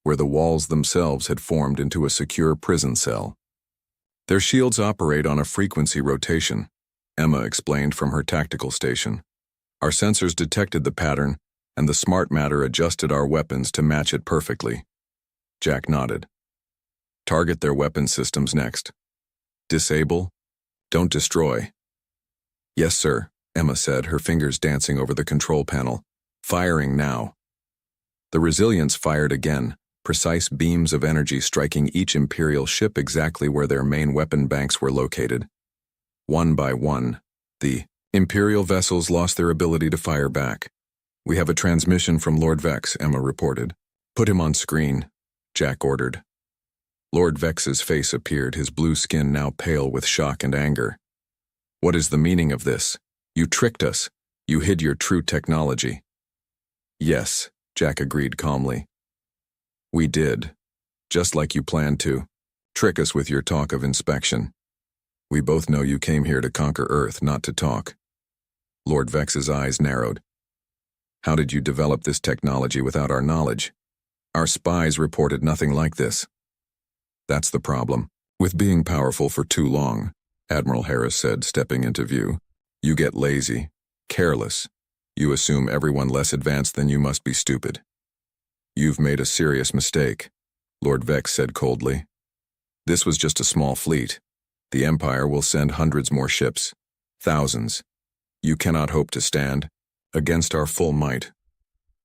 Speaker 2: where the walls themselves had formed into a secure prison cell. Their shields operate on a frequency rotation, Emma explained from her tactical station. Our sensors detected the pattern, and the smart matter adjusted our weapons to match it perfectly. Jack nodded. Target their weapon systems next. Disable. Don't destroy. Yes, sir, Emma said, her fingers dancing over the control panel. Firing now. The Resilience fired again, precise beams of energy striking each Imperial ship exactly where their main weapon banks were located. One by one, the Imperial vessels lost their ability to fire back. We have a transmission from Lord Vex, Emma reported. Put him on screen, Jack ordered. Lord Vex's face appeared, his blue skin now pale with shock and anger. What is the meaning of this? You tricked us. You hid your true technology. Yes, Jack agreed calmly. We did. Just like you planned to. Trick us with your talk of inspection. We both know you came here to conquer Earth, not to talk. Lord Vex's eyes narrowed. How did you develop this technology without our knowledge? Our spies reported nothing like this. That's the problem. With being powerful for too long, Admiral Harris said, stepping into view. You get lazy, careless. You assume everyone less advanced than you must be stupid. You've made a serious mistake, Lord Vex said coldly. This was just a small fleet. The Empire will send hundreds more ships. Thousands. You cannot hope to stand against our full might.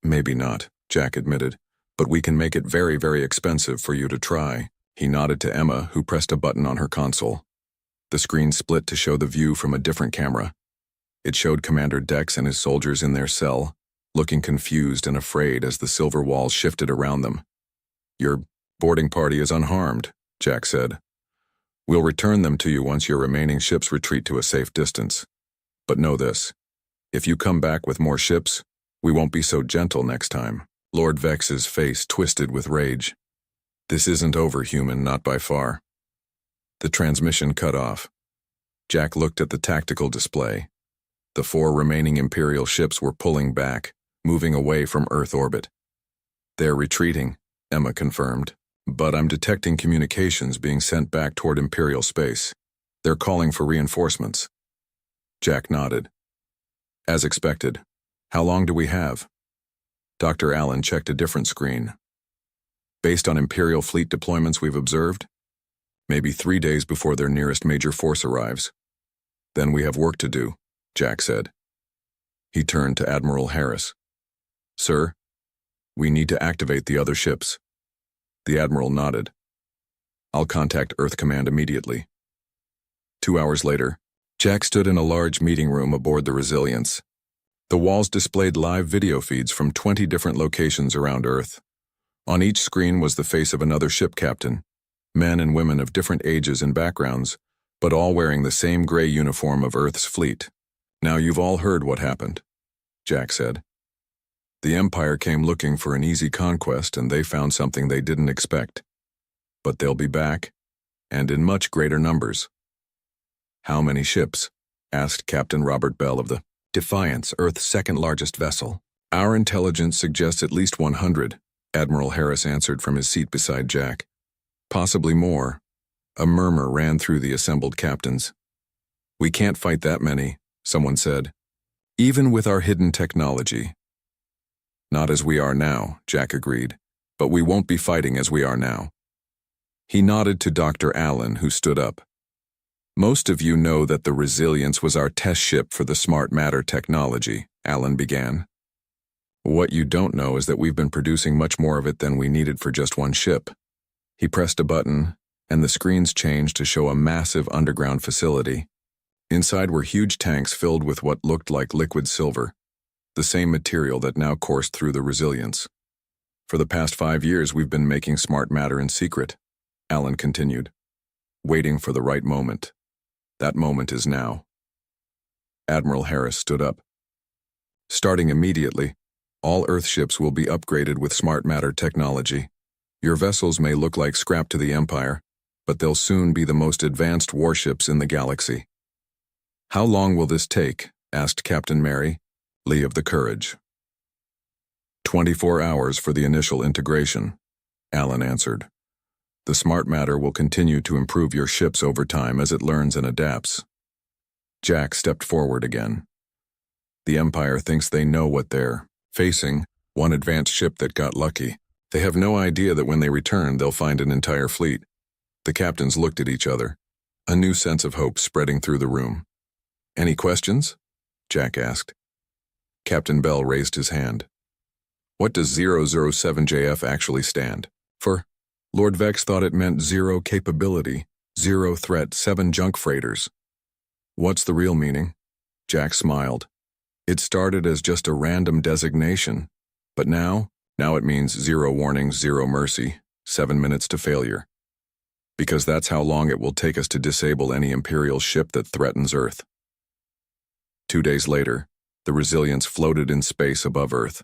Speaker 2: Maybe not, Jack admitted, but we can make it very, very expensive for you to try. He nodded to Emma, who pressed a button on her console. The screen split to show the view from a different camera. It showed Commander Dex and his soldiers in their cell, looking confused and afraid as the silver walls shifted around them. Your boarding party is unharmed, Jack said. We'll return them to you once your remaining ships retreat to a safe distance. But know this. If you come back with more ships, we won't be so gentle next time. Lord Vex's face twisted with rage. This isn't over, human, not by far. The transmission cut off. Jack looked at the tactical display. The 4 remaining Imperial ships were pulling back, moving away from Earth orbit. They're retreating, Emma confirmed. But I'm detecting communications being sent back toward Imperial space. They're calling for reinforcements. Jack nodded. As expected. How long do we have? Dr. Allen checked a different screen. Based on Imperial fleet deployments we've observed, maybe 3 days before their nearest major force arrives. Then we have work to do, Jack said. He turned to Admiral Harris. Sir, we need to activate the other ships. The Admiral nodded. I'll contact Earth Command immediately. 2 hours later, Jack stood in a large meeting room aboard the Resilience. The walls displayed live video feeds from 20 different locations around Earth. On each screen was the face of another ship captain, men and women of different ages and backgrounds, but all wearing the same gray uniform of Earth's fleet. Now you've all heard what happened, Jack said. The Empire came looking for an easy conquest, and they found something they didn't expect. But they'll be back, and in much greater numbers. How many ships? Asked Captain Robert Bell of the Defiance, Earth's second-largest vessel. Our intelligence suggests at least 100, Admiral Harris answered from his seat beside Jack. Possibly more. A murmur ran through the assembled captains. We can't fight that many, someone said. Even with our hidden technology. Not as we are now, Jack agreed, but we won't be fighting as we are now. He nodded to Dr. Allen, who stood up. Most of you know that the Resilience was our test ship for the smart matter technology, Allen began. What you don't know is that we've been producing much more of it than we needed for just one ship. He pressed a button, and the screens changed to show a massive underground facility. Inside were huge tanks filled with what looked like liquid silver, the same material that now coursed through the Resilience. For the past 5 years, we've been making smart matter in secret, Allen continued, waiting for the right moment. That moment is now. Admiral Harris stood up. Starting immediately, all Earth ships will be upgraded with smart matter technology. Your vessels may look like scrap to the Empire, but they'll soon be the most advanced warships in the galaxy. How long will this take? Asked Captain Mary Lee of the Courage. 24 hours for the initial integration, Allen answered. The smart matter will continue to improve your ships over time as it learns and adapts. Jack stepped forward again. The Empire thinks they know what they're facing, one advanced ship that got lucky. They have no idea that when they return, they'll find an entire fleet. The captains looked at each other, a new sense of hope spreading through the room. Any questions? Jack asked. Captain Bell raised his hand. What does 007JF actually stand for? Lord Vex thought it meant 0 capability, 0 threat, 7 junk freighters. What's the real meaning? Jack smiled. It started as just a random designation, but now it means 0 warnings, 0 mercy, 7 minutes to failure. Because that's how long it will take us to disable any Imperial ship that threatens Earth. 2 days later, the Resilience floated in space above Earth,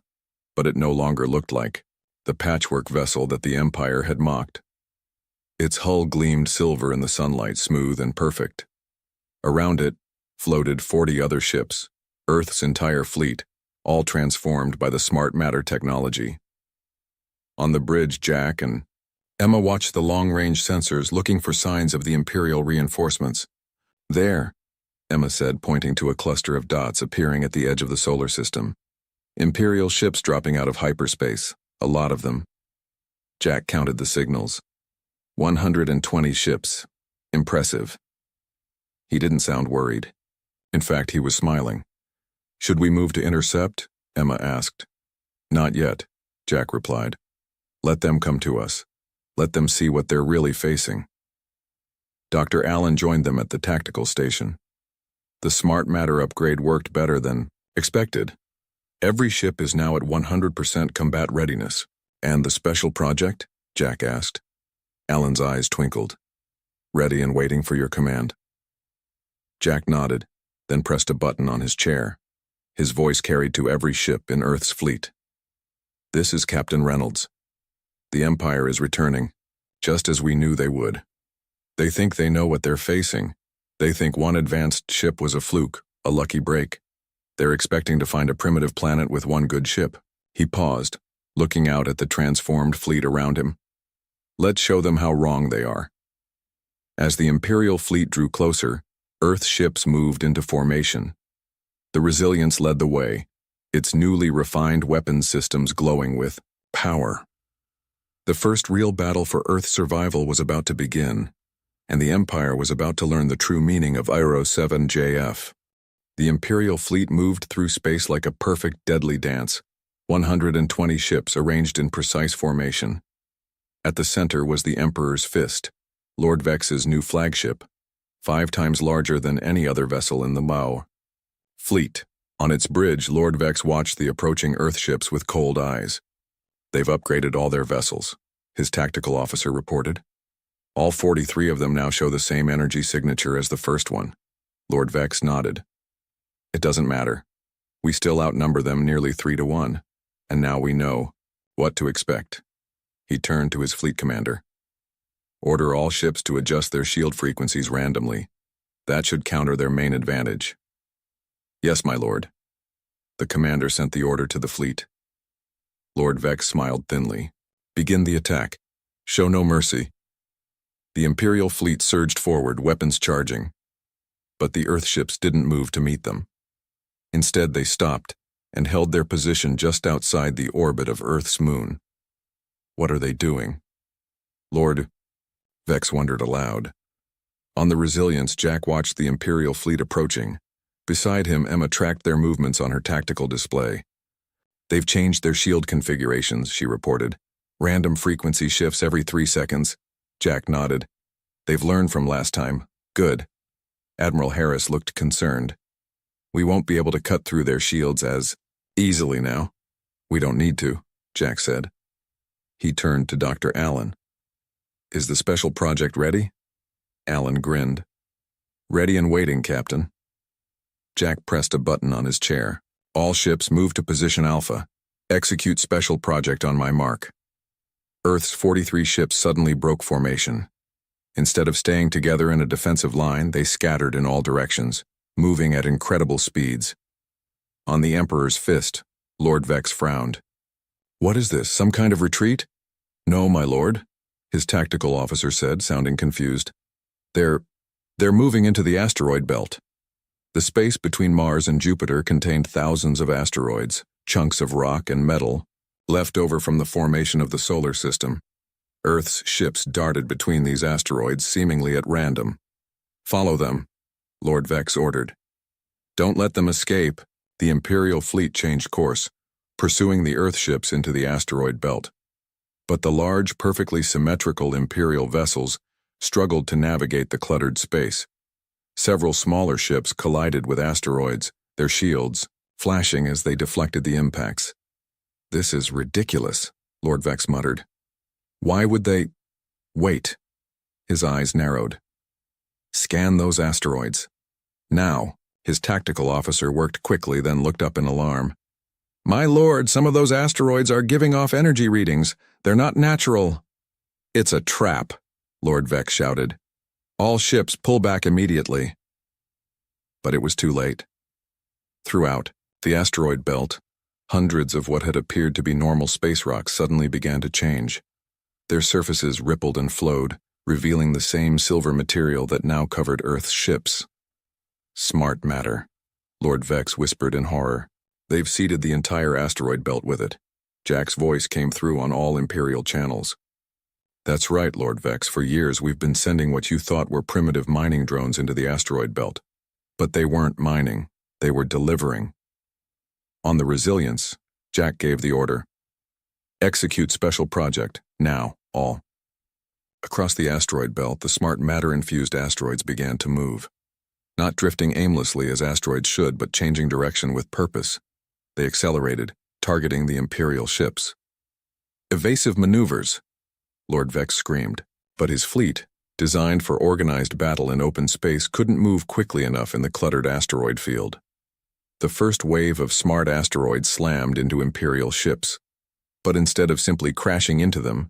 Speaker 2: but it no longer looked like the patchwork vessel that the Empire had mocked. Its hull gleamed silver in the sunlight, smooth and perfect. Around it floated 40 other ships, Earth's entire fleet, all transformed by the smart matter technology. On the bridge, Jack and Emma watched the long-range sensors, looking for signs of the Imperial reinforcements. There, Emma said, pointing to a cluster of dots appearing at the edge of the solar system. Imperial ships dropping out of hyperspace, a lot of them. Jack counted the signals. 120 ships. Impressive. He didn't sound worried. In fact, he was smiling. "Should we move to intercept?" Emma asked. "Not yet," Jack replied. "Let them come to us. Let them see what they're really facing." Dr. Allen joined them at the tactical station. The smart matter upgrade worked better than expected. Every ship is now at 100% combat readiness. "And the special project?" Jack asked. Allen's eyes twinkled. "Ready and waiting for your command." Jack nodded, then pressed a button on his chair. His voice carried to every ship in Earth's fleet. "This is Captain Reynolds. The Empire is returning, just as we knew they would. They think they know what they're facing. They think one advanced ship was a fluke, a lucky break. They're expecting to find a primitive planet with one good ship." He paused, looking out at the transformed fleet around him. "Let's show them how wrong they are." As the Imperial fleet drew closer, Earth ships moved into formation. The Resilience led the way, its newly refined weapons systems glowing with power. The first real battle for Earth's survival was about to begin, and the Empire was about to learn the true meaning of Aero 7JF. The Imperial fleet moved through space like a perfect deadly dance, 120 ships arranged in precise formation. At the center was the Emperor's Fist, Lord Vex's new flagship, 5 times larger than any other vessel in the Mao fleet. On its bridge, Lord Vex watched the approaching Earth ships with cold eyes. "They've upgraded all their vessels," his tactical officer reported. "All 43 of them now show the same energy signature as the first one." Lord Vex nodded. "It doesn't matter. We still outnumber them nearly 3-1, and now we know what to expect." He turned to his fleet commander. "Order all ships to adjust their shield frequencies randomly. That should counter their main advantage." "Yes, my lord." The commander sent the order to the fleet. Lord Vex smiled thinly. "Begin the attack. Show no mercy." The Imperial fleet surged forward, weapons charging. But the Earth ships didn't move to meet them. Instead, they stopped and held their position just outside the orbit of Earth's moon. "What are they doing?" Lord Vex wondered aloud. On the Resilience, Jack watched the Imperial fleet approaching. Beside him, Emma tracked their movements on her tactical display. "They've changed their shield configurations," she reported. "Random frequency shifts every 3 seconds. Jack nodded. "They've learned from last time. Good." Admiral Harris looked concerned. "We won't be able to cut through their shields as easily now." "We don't need to," Jack said. He turned to Dr. Allen. "Is the special project ready?" Allen grinned. "Ready and waiting, Captain." Jack pressed a button on his chair. "All ships move to position Alpha. Execute special project on my mark." Earth's 43 ships suddenly broke formation. Instead of staying together in a defensive line, they scattered in all directions, moving at incredible speeds. On the Emperor's Fist, Lord Vex frowned. "What is this, some kind of retreat?" "No, my lord," his tactical officer said, sounding confused. They're moving into the asteroid belt." The space between Mars and Jupiter contained thousands of asteroids, chunks of rock and metal, left over from the formation of the solar system. Earth's ships darted between these asteroids, seemingly at random. "Follow them," Lord Vex ordered. "Don't let them escape." The Imperial fleet changed course, pursuing the Earth ships into the asteroid belt. But the large, perfectly symmetrical Imperial vessels struggled to navigate the cluttered space. Several smaller ships collided with asteroids, their shields flashing as they deflected the impacts. "This is ridiculous," Lord Vex muttered. "Why would they—" "Wait." His eyes narrowed. "Scan those asteroids. Now." His tactical officer worked quickly, then looked up in alarm. "My lord, some of those asteroids are giving off energy readings. They're not natural." "It's a trap," Lord Vex shouted. All ships pull back immediately. But it was too late. Throughout the asteroid belt, hundreds of what had appeared to be normal space rocks suddenly began to change. Their surfaces rippled and flowed, revealing the same silver material that now covered Earth's ships. Smart matter, Lord Vex whispered in horror. They've seeded the entire asteroid belt with it. Jack's voice came through on all Imperial channels. That's right, Lord Vex. For years we've been sending what you thought were primitive mining drones into the asteroid belt. But they weren't mining, they were delivering. On the Resilience, Jack gave the order. Execute special project, now, all. Across the asteroid belt, the smart matter-infused asteroids began to move. Not drifting aimlessly as asteroids should, but changing direction with purpose. They accelerated, targeting the Imperial ships. Evasive maneuvers, Lord Vex screamed, but his fleet, designed for organized battle in open space, couldn't move quickly enough in the cluttered asteroid field. The first wave of smart asteroids slammed into Imperial ships, but instead of simply crashing into them,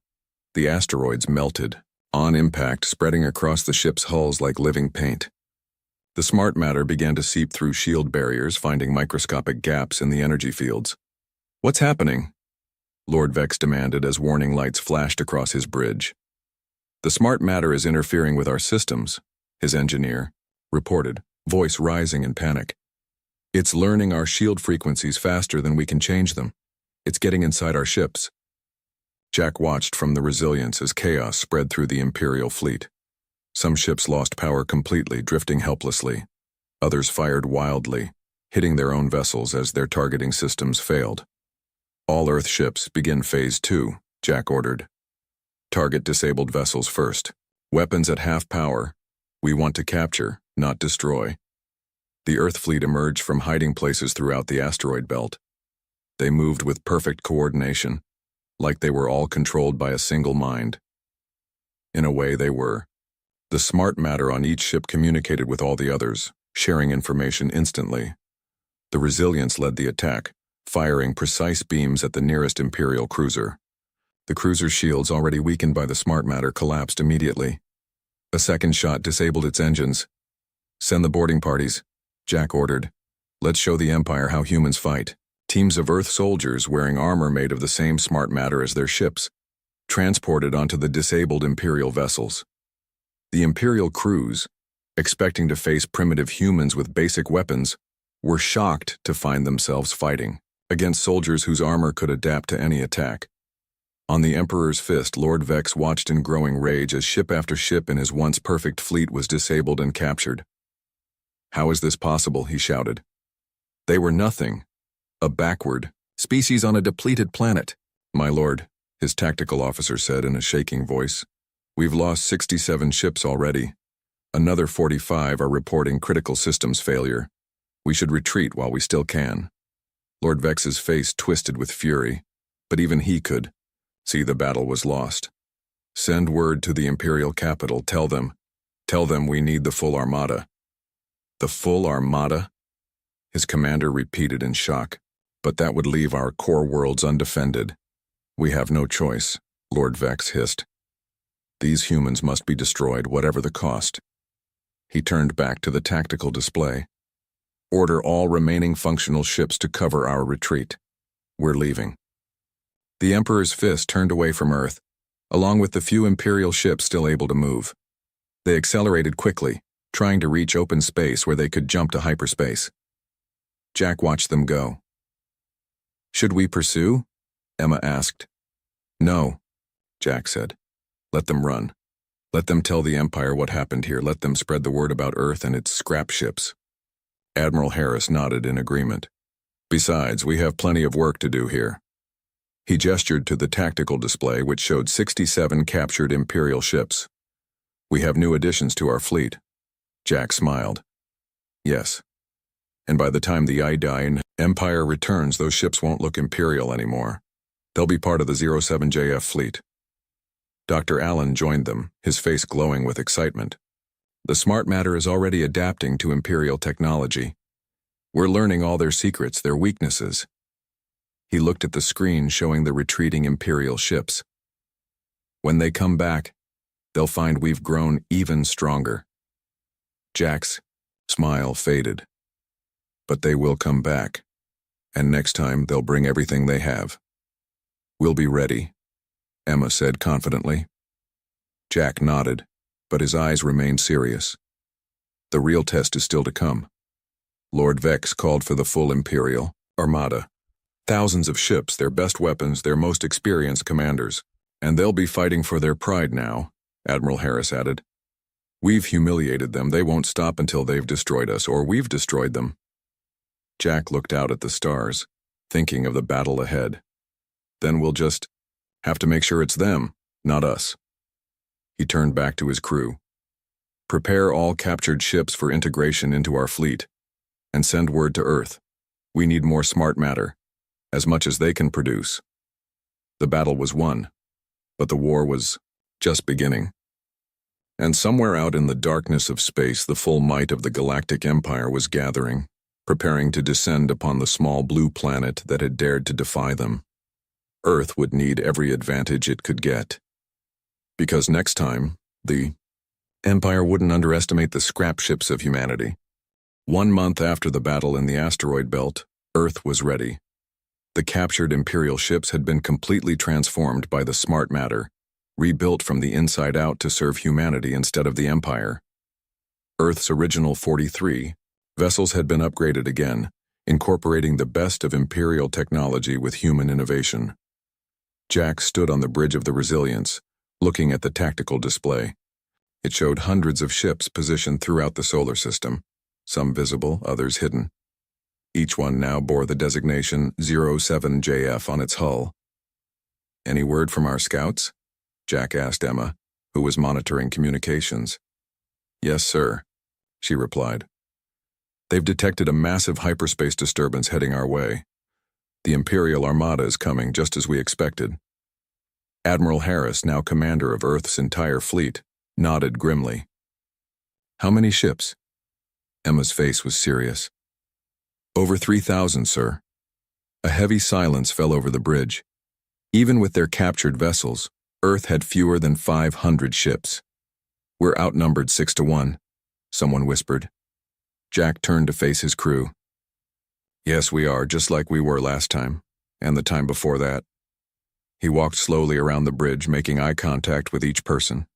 Speaker 2: the asteroids melted, on impact spreading across the ship's hulls like living paint. The smart matter began to seep through shield barriers, finding microscopic gaps in the energy fields. What's happening? Lord Vex demanded as warning lights flashed across his bridge. The smart matter is interfering with our systems, his engineer reported, voice rising in panic. It's learning our shield frequencies faster than we can change them. It's getting inside our ships. Jack watched from the Resilience as chaos spread through the Imperial fleet. Some ships lost power completely, drifting helplessly. Others fired wildly, hitting their own vessels as their targeting systems failed. All Earth ships begin Phase 2, Jack ordered. Target disabled vessels first. Weapons at half power. We want to capture, not destroy. The Earth fleet emerged from hiding places throughout the asteroid belt. They moved with perfect coordination, like they were all controlled by a single mind. In a way, they were. The smart matter on each ship communicated with all the others, sharing information instantly. The Resilience led the attack, firing precise beams at the nearest Imperial cruiser. The cruiser's shields, already weakened by the smart matter, collapsed immediately. A second shot disabled its engines. Send the boarding parties, Jack ordered. Let's show the Empire how humans fight. Teams of Earth soldiers wearing armor made of the same smart matter as their ships, transported onto the disabled Imperial vessels. The Imperial crews, expecting to face primitive humans with basic weapons, were shocked to find themselves fighting against soldiers whose armor could adapt to any attack. On the Emperor's Fist, Lord Vex watched in growing rage as ship after ship in his once perfect fleet was disabled and captured. How is this possible? He shouted. They were nothing. A backward species on a depleted planet. My lord, his tactical officer said in a shaking voice. We've lost 67 ships already. Another 45 are reporting critical systems failure. We should retreat while we still can. Lord Vex's face twisted with fury, but even he could see the battle was lost. Send word to the Imperial capital. Tell them we need the full armada. The full armada? His commander repeated in shock. But that would leave our core worlds undefended. We have no choice, Lord Vex hissed. These humans must be destroyed, whatever the cost. He turned back to the tactical display. Order all remaining functional ships to cover our retreat. We're leaving. The Emperor's Fist turned away from Earth, along with the few Imperial ships still able to move. They accelerated quickly, trying to reach open space where they could jump to hyperspace. Jack watched them go. Should we pursue? Emma asked. No, Jack said. Let them run. Let them tell the Empire what happened here. Let them spread the word about Earth and its scrap ships. Admiral Harris nodded in agreement. Besides, we have plenty of work to do here. He gestured to the tactical display, which showed 67 captured Imperial ships. We have new additions to our fleet. Jack smiled. Yes. And by the time the Idine Empire returns, those ships won't look Imperial anymore. They'll be part of the 07JF fleet. Dr. Allen joined them, his face glowing with excitement. The smart matter is already adapting to Imperial technology. We're learning all their secrets, their weaknesses. He looked at the screen showing the retreating Imperial ships. When they come back, they'll find we've grown even stronger. Jack's smile faded. But they will come back, and next time they'll bring everything they have. We'll be ready, Emma said confidently. Jack nodded, but his eyes remained serious. The real test is still to come. Lord Vex called for the full Imperial Armada. Thousands of ships, their best weapons, their most experienced commanders. And they'll be fighting for their pride now, Admiral Harris added. We've humiliated them. They won't stop until they've destroyed us, or we've destroyed them. Jack looked out at the stars, thinking of the battle ahead. Then we'll just have to make sure it's them, not us. He turned back to his crew. Prepare all captured ships for integration into our fleet, and send word to Earth. We need more smart matter, as much as they can produce. The battle was won, but the war was just beginning. And somewhere out in the darkness of space, the full might of the Galactic Empire was gathering, preparing to descend upon the small blue planet that had dared to defy them. Earth would need every advantage it could get. Because next time, the Empire wouldn't underestimate the scrap ships of humanity. 1 month after the battle in the asteroid belt, Earth was ready. The captured Imperial ships had been completely transformed by the smart matter, rebuilt from the inside out to serve humanity instead of the Empire. Earth's original 43 vessels had been upgraded again, incorporating the best of Imperial technology with human innovation. Jack stood on the bridge of the Resilience, looking at the tactical display. It showed hundreds of ships positioned throughout the solar system, some visible, others hidden. Each one now bore the designation 07JF on its hull. Any word from our scouts? Jack asked Emma, who was monitoring communications. Yes, sir, she replied. They've detected a massive hyperspace disturbance heading our way. The Imperial Armada is coming just as we expected. Admiral Harris, now commander of Earth's entire fleet, nodded grimly. How many ships? Emma's face was serious. Over 3,000, sir. A heavy silence fell over the bridge. Even with their captured vessels, Earth had fewer than 500 ships. We're outnumbered 6-1, someone whispered. Jack turned to face his crew. Yes, we are, just like we were last time, and the time before that. He walked slowly around the bridge, making eye contact with each person.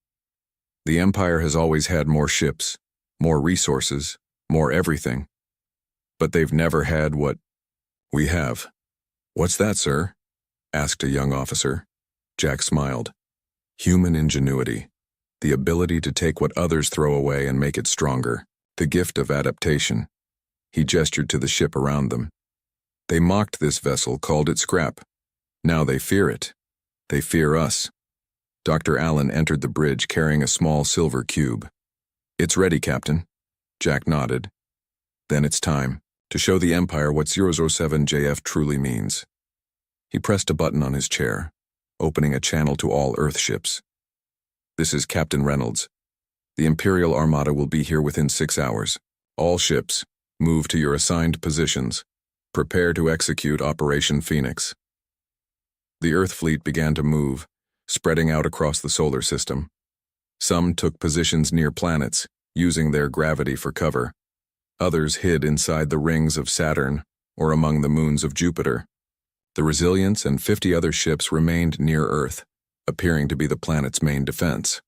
Speaker 2: The Empire has always had more ships, more resources, more everything. But they've never had what we have. What's that, sir? Asked a young officer. Jack smiled. Human ingenuity. The ability to take what others throw away and make it stronger. The gift of adaptation. He gestured to the ship around them. They mocked this vessel, called it scrap. Now they fear it. They fear us. Dr. Allen entered the bridge carrying a small silver cube. It's ready, Captain. Jack nodded. Then it's time to show the Empire what 007JF truly means. He pressed a button on his chair, opening a channel to all Earth ships. This is Captain Reynolds. The Imperial Armada will be here within 6 hours. All ships, move to your assigned positions. Prepare to execute Operation Phoenix. The Earth fleet began to move, spreading out across the solar system. Some took positions near planets, using their gravity for cover. Others hid inside the rings of Saturn or among the moons of Jupiter. The Resilience and 50 other ships remained near Earth, appearing to be the planet's main defense.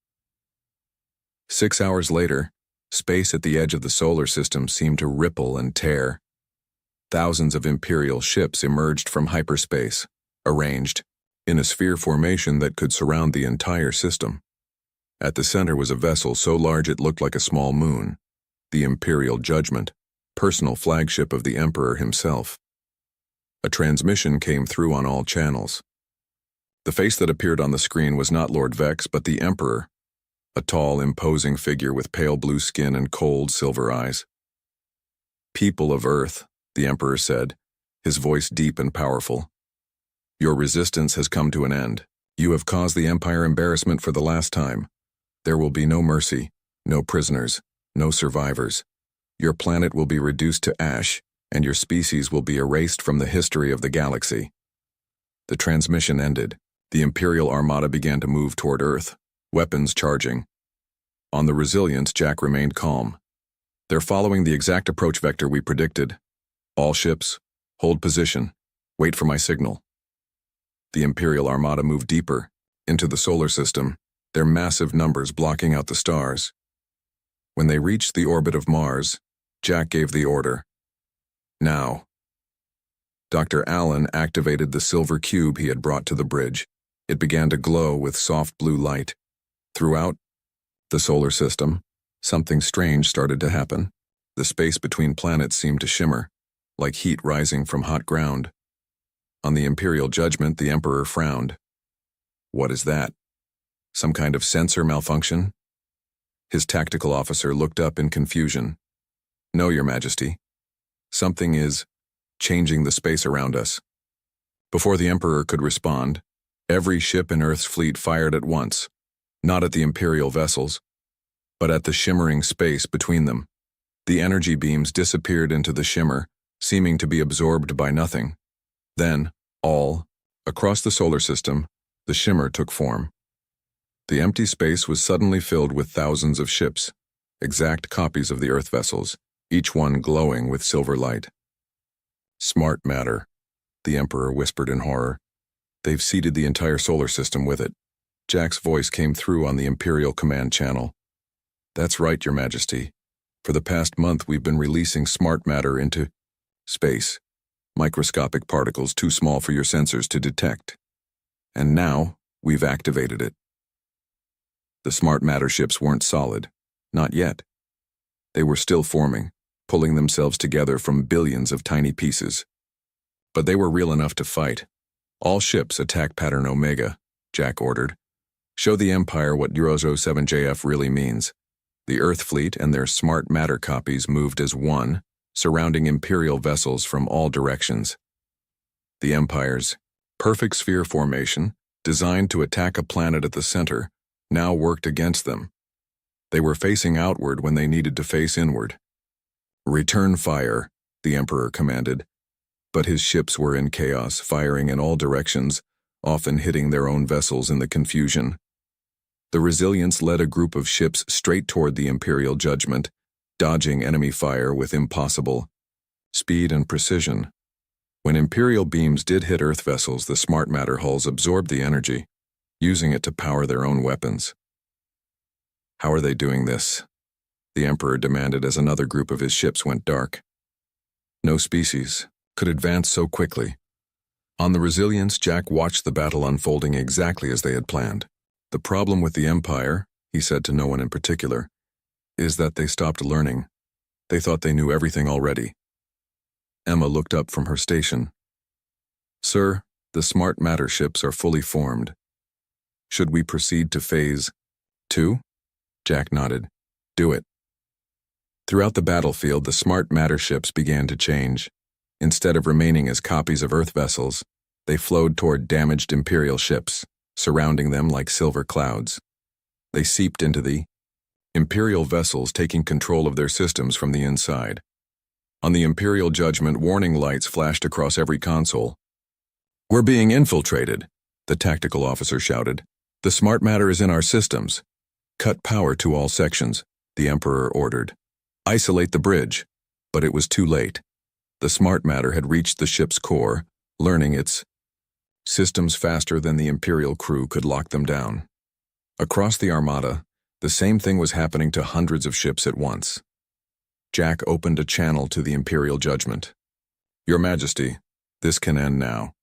Speaker 2: 6 hours later, space at the edge of the solar system seemed to ripple and tear. Thousands of Imperial ships emerged from hyperspace, arranged in a sphere formation that could surround the entire system. At the center was a vessel so large it looked like a small moon, the Imperial Judgment, personal flagship of the Emperor himself. A transmission came through on all channels. The face that appeared on the screen was not Lord Vex, but the Emperor, a tall, imposing figure with pale blue skin and cold silver eyes. People of Earth, the Emperor said, his voice deep and powerful. Your resistance has come to an end. You have caused the Empire embarrassment for the last time. There will be no mercy, no prisoners, no survivors. Your planet will be reduced to ash, and your species will be erased from the history of the galaxy. The transmission ended. The Imperial Armada began to move toward Earth, weapons charging. On the Resilience, Jack remained calm. They're following the exact approach vector we predicted. All ships, hold position. Wait for my signal. The Imperial Armada moved deeper, into the solar system, their massive numbers blocking out the stars. When they reached the orbit of Mars, Jack gave the order. Now. Dr. Allen activated the silver cube he had brought to the bridge. It began to glow with soft blue light. Throughout the solar system, something strange started to happen. The space between planets seemed to shimmer, like heat rising from hot ground. On the Imperial judgment, the Emperor frowned. What is that? Some kind of sensor malfunction? His tactical officer looked up in confusion. No, Your Majesty. Something is changing the space around us. Before the Emperor could respond, every ship in Earth's fleet fired at once, not at the Imperial vessels, but at the shimmering space between them. The energy beams disappeared into the shimmer, seeming to be absorbed by nothing. Then, across the solar system, the shimmer took form. The empty space was suddenly filled with thousands of ships, exact copies of the Earth vessels, each one glowing with silver light. Smart matter, the Emperor whispered in horror. They've seeded the entire solar system with it. Jack's voice came through on the Imperial command channel. That's right, Your Majesty. For the past month, we've been releasing smart matter into space, microscopic particles too small for your sensors to detect. And now, we've activated it. The smart matter ships weren't solid. Not yet. They were still forming, pulling themselves together from billions of tiny pieces. But they were real enough to fight. All ships attack Pattern Omega, Jack ordered. Show the Empire what Euro 7JF really means. The Earth fleet and their smart matter copies moved as one, surrounding Imperial vessels from all directions. The Empire's perfect sphere formation, designed to attack a planet at the center, now worked against them. They were facing outward when they needed to face inward. Return fire, the Emperor commanded. But his ships were in chaos, firing in all directions, often hitting their own vessels in the confusion. The Resilience led a group of ships straight toward the Imperial judgment, dodging enemy fire with impossible speed and precision. When Imperial beams did hit Earth vessels, the smart matter hulls absorbed the energy, using it to power their own weapons. How are they doing this? The Emperor demanded as another group of his ships went dark. No species could advance so quickly. On the Resilience, Jack watched the battle unfolding exactly as they had planned. The problem with the Empire, he said to no one in particular, is that they stopped learning. They thought they knew everything already. Emma looked up from her station. Sir, the smart matter ships are fully formed. Should we proceed to phase 2? Jack nodded. Do it. Throughout the battlefield, the smart matter ships began to change. Instead of remaining as copies of Earth vessels, they flowed toward damaged Imperial ships, surrounding them like silver clouds. They seeped into the Imperial vessels, taking control of their systems from the inside. On the Imperial judgment, warning lights flashed across every console. We're being infiltrated, the tactical officer shouted. The smart matter is in our systems. Cut power to all sections, the Emperor ordered. Isolate the bridge. But it was too late. The smart matter had reached the ship's core, learning its systems faster than the Imperial crew could lock them down. Across the Armada, the same thing was happening to hundreds of ships at once. Jack opened a channel to the Imperial judgment. Your Majesty, this can end now.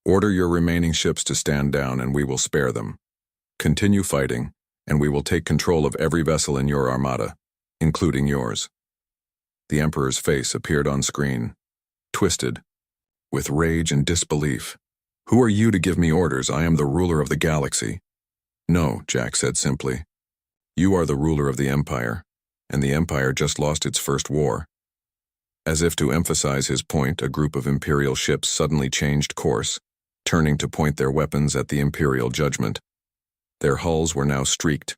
Speaker 2: Order your remaining ships to stand down and we will spare them. Continue fighting, and we will take control of every vessel in your Armada, including yours. The Emperor's face appeared on screen, twisted, with rage and disbelief. Who are you to give me orders? I am the ruler of the galaxy. No, Jack said simply. You are the ruler of the Empire, and the Empire just lost its first war. As if to emphasize his point, a group of Imperial ships suddenly changed course, turning to point their weapons at the Imperial judgment. Their hulls were now streaked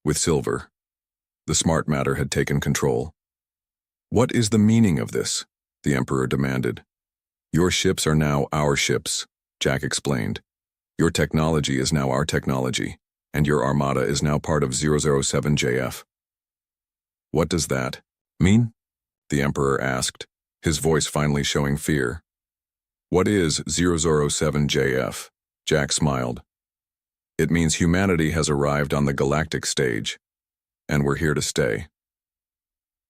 Speaker 2: with silver. The smart matter had taken control. What is the meaning of this? The Emperor demanded. Your ships are now our ships, Jack explained. Your technology is now our technology, and your armada is now part of 007JF. What does that mean? The Emperor asked, his voice finally showing fear. What is 007JF? Jack smiled. It means humanity has arrived on the galactic stage, and we're here to stay.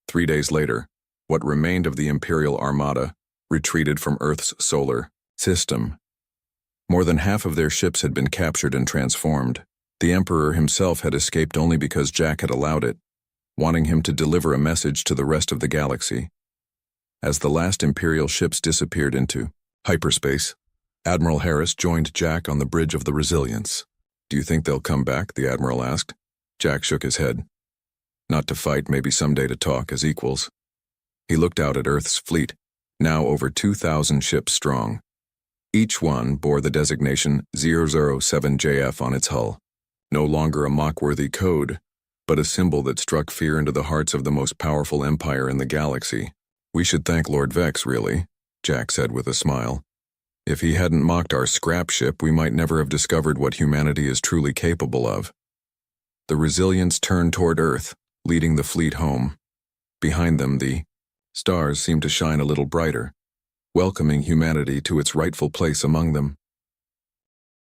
Speaker 2: 3 days later, what remained of the Imperial Armada retreated from Earth's solar system. More than half of their ships had been captured and transformed. The Emperor himself had escaped only because Jack had allowed it, wanting him to deliver a message to the rest of the galaxy. As the last Imperial ships disappeared into hyperspace, Admiral Harris joined Jack on the bridge of the Resilience. Do you think they'll come back? The Admiral asked. Jack shook his head. Not to fight, maybe someday to talk as equals. He looked out at Earth's fleet, now over 2,000 ships strong. Each one bore the designation 007JF on its hull. No longer a mock-worthy code, but a symbol that struck fear into the hearts of the most powerful empire in the galaxy. We should thank Lord Vex, really, Jack said with a smile. If he hadn't mocked our scrap ship, we might never have discovered what humanity is truly capable of. The Resilience turned toward Earth, leading the fleet home. Behind them, the stars seemed to shine a little brighter, welcoming humanity to its rightful place among them.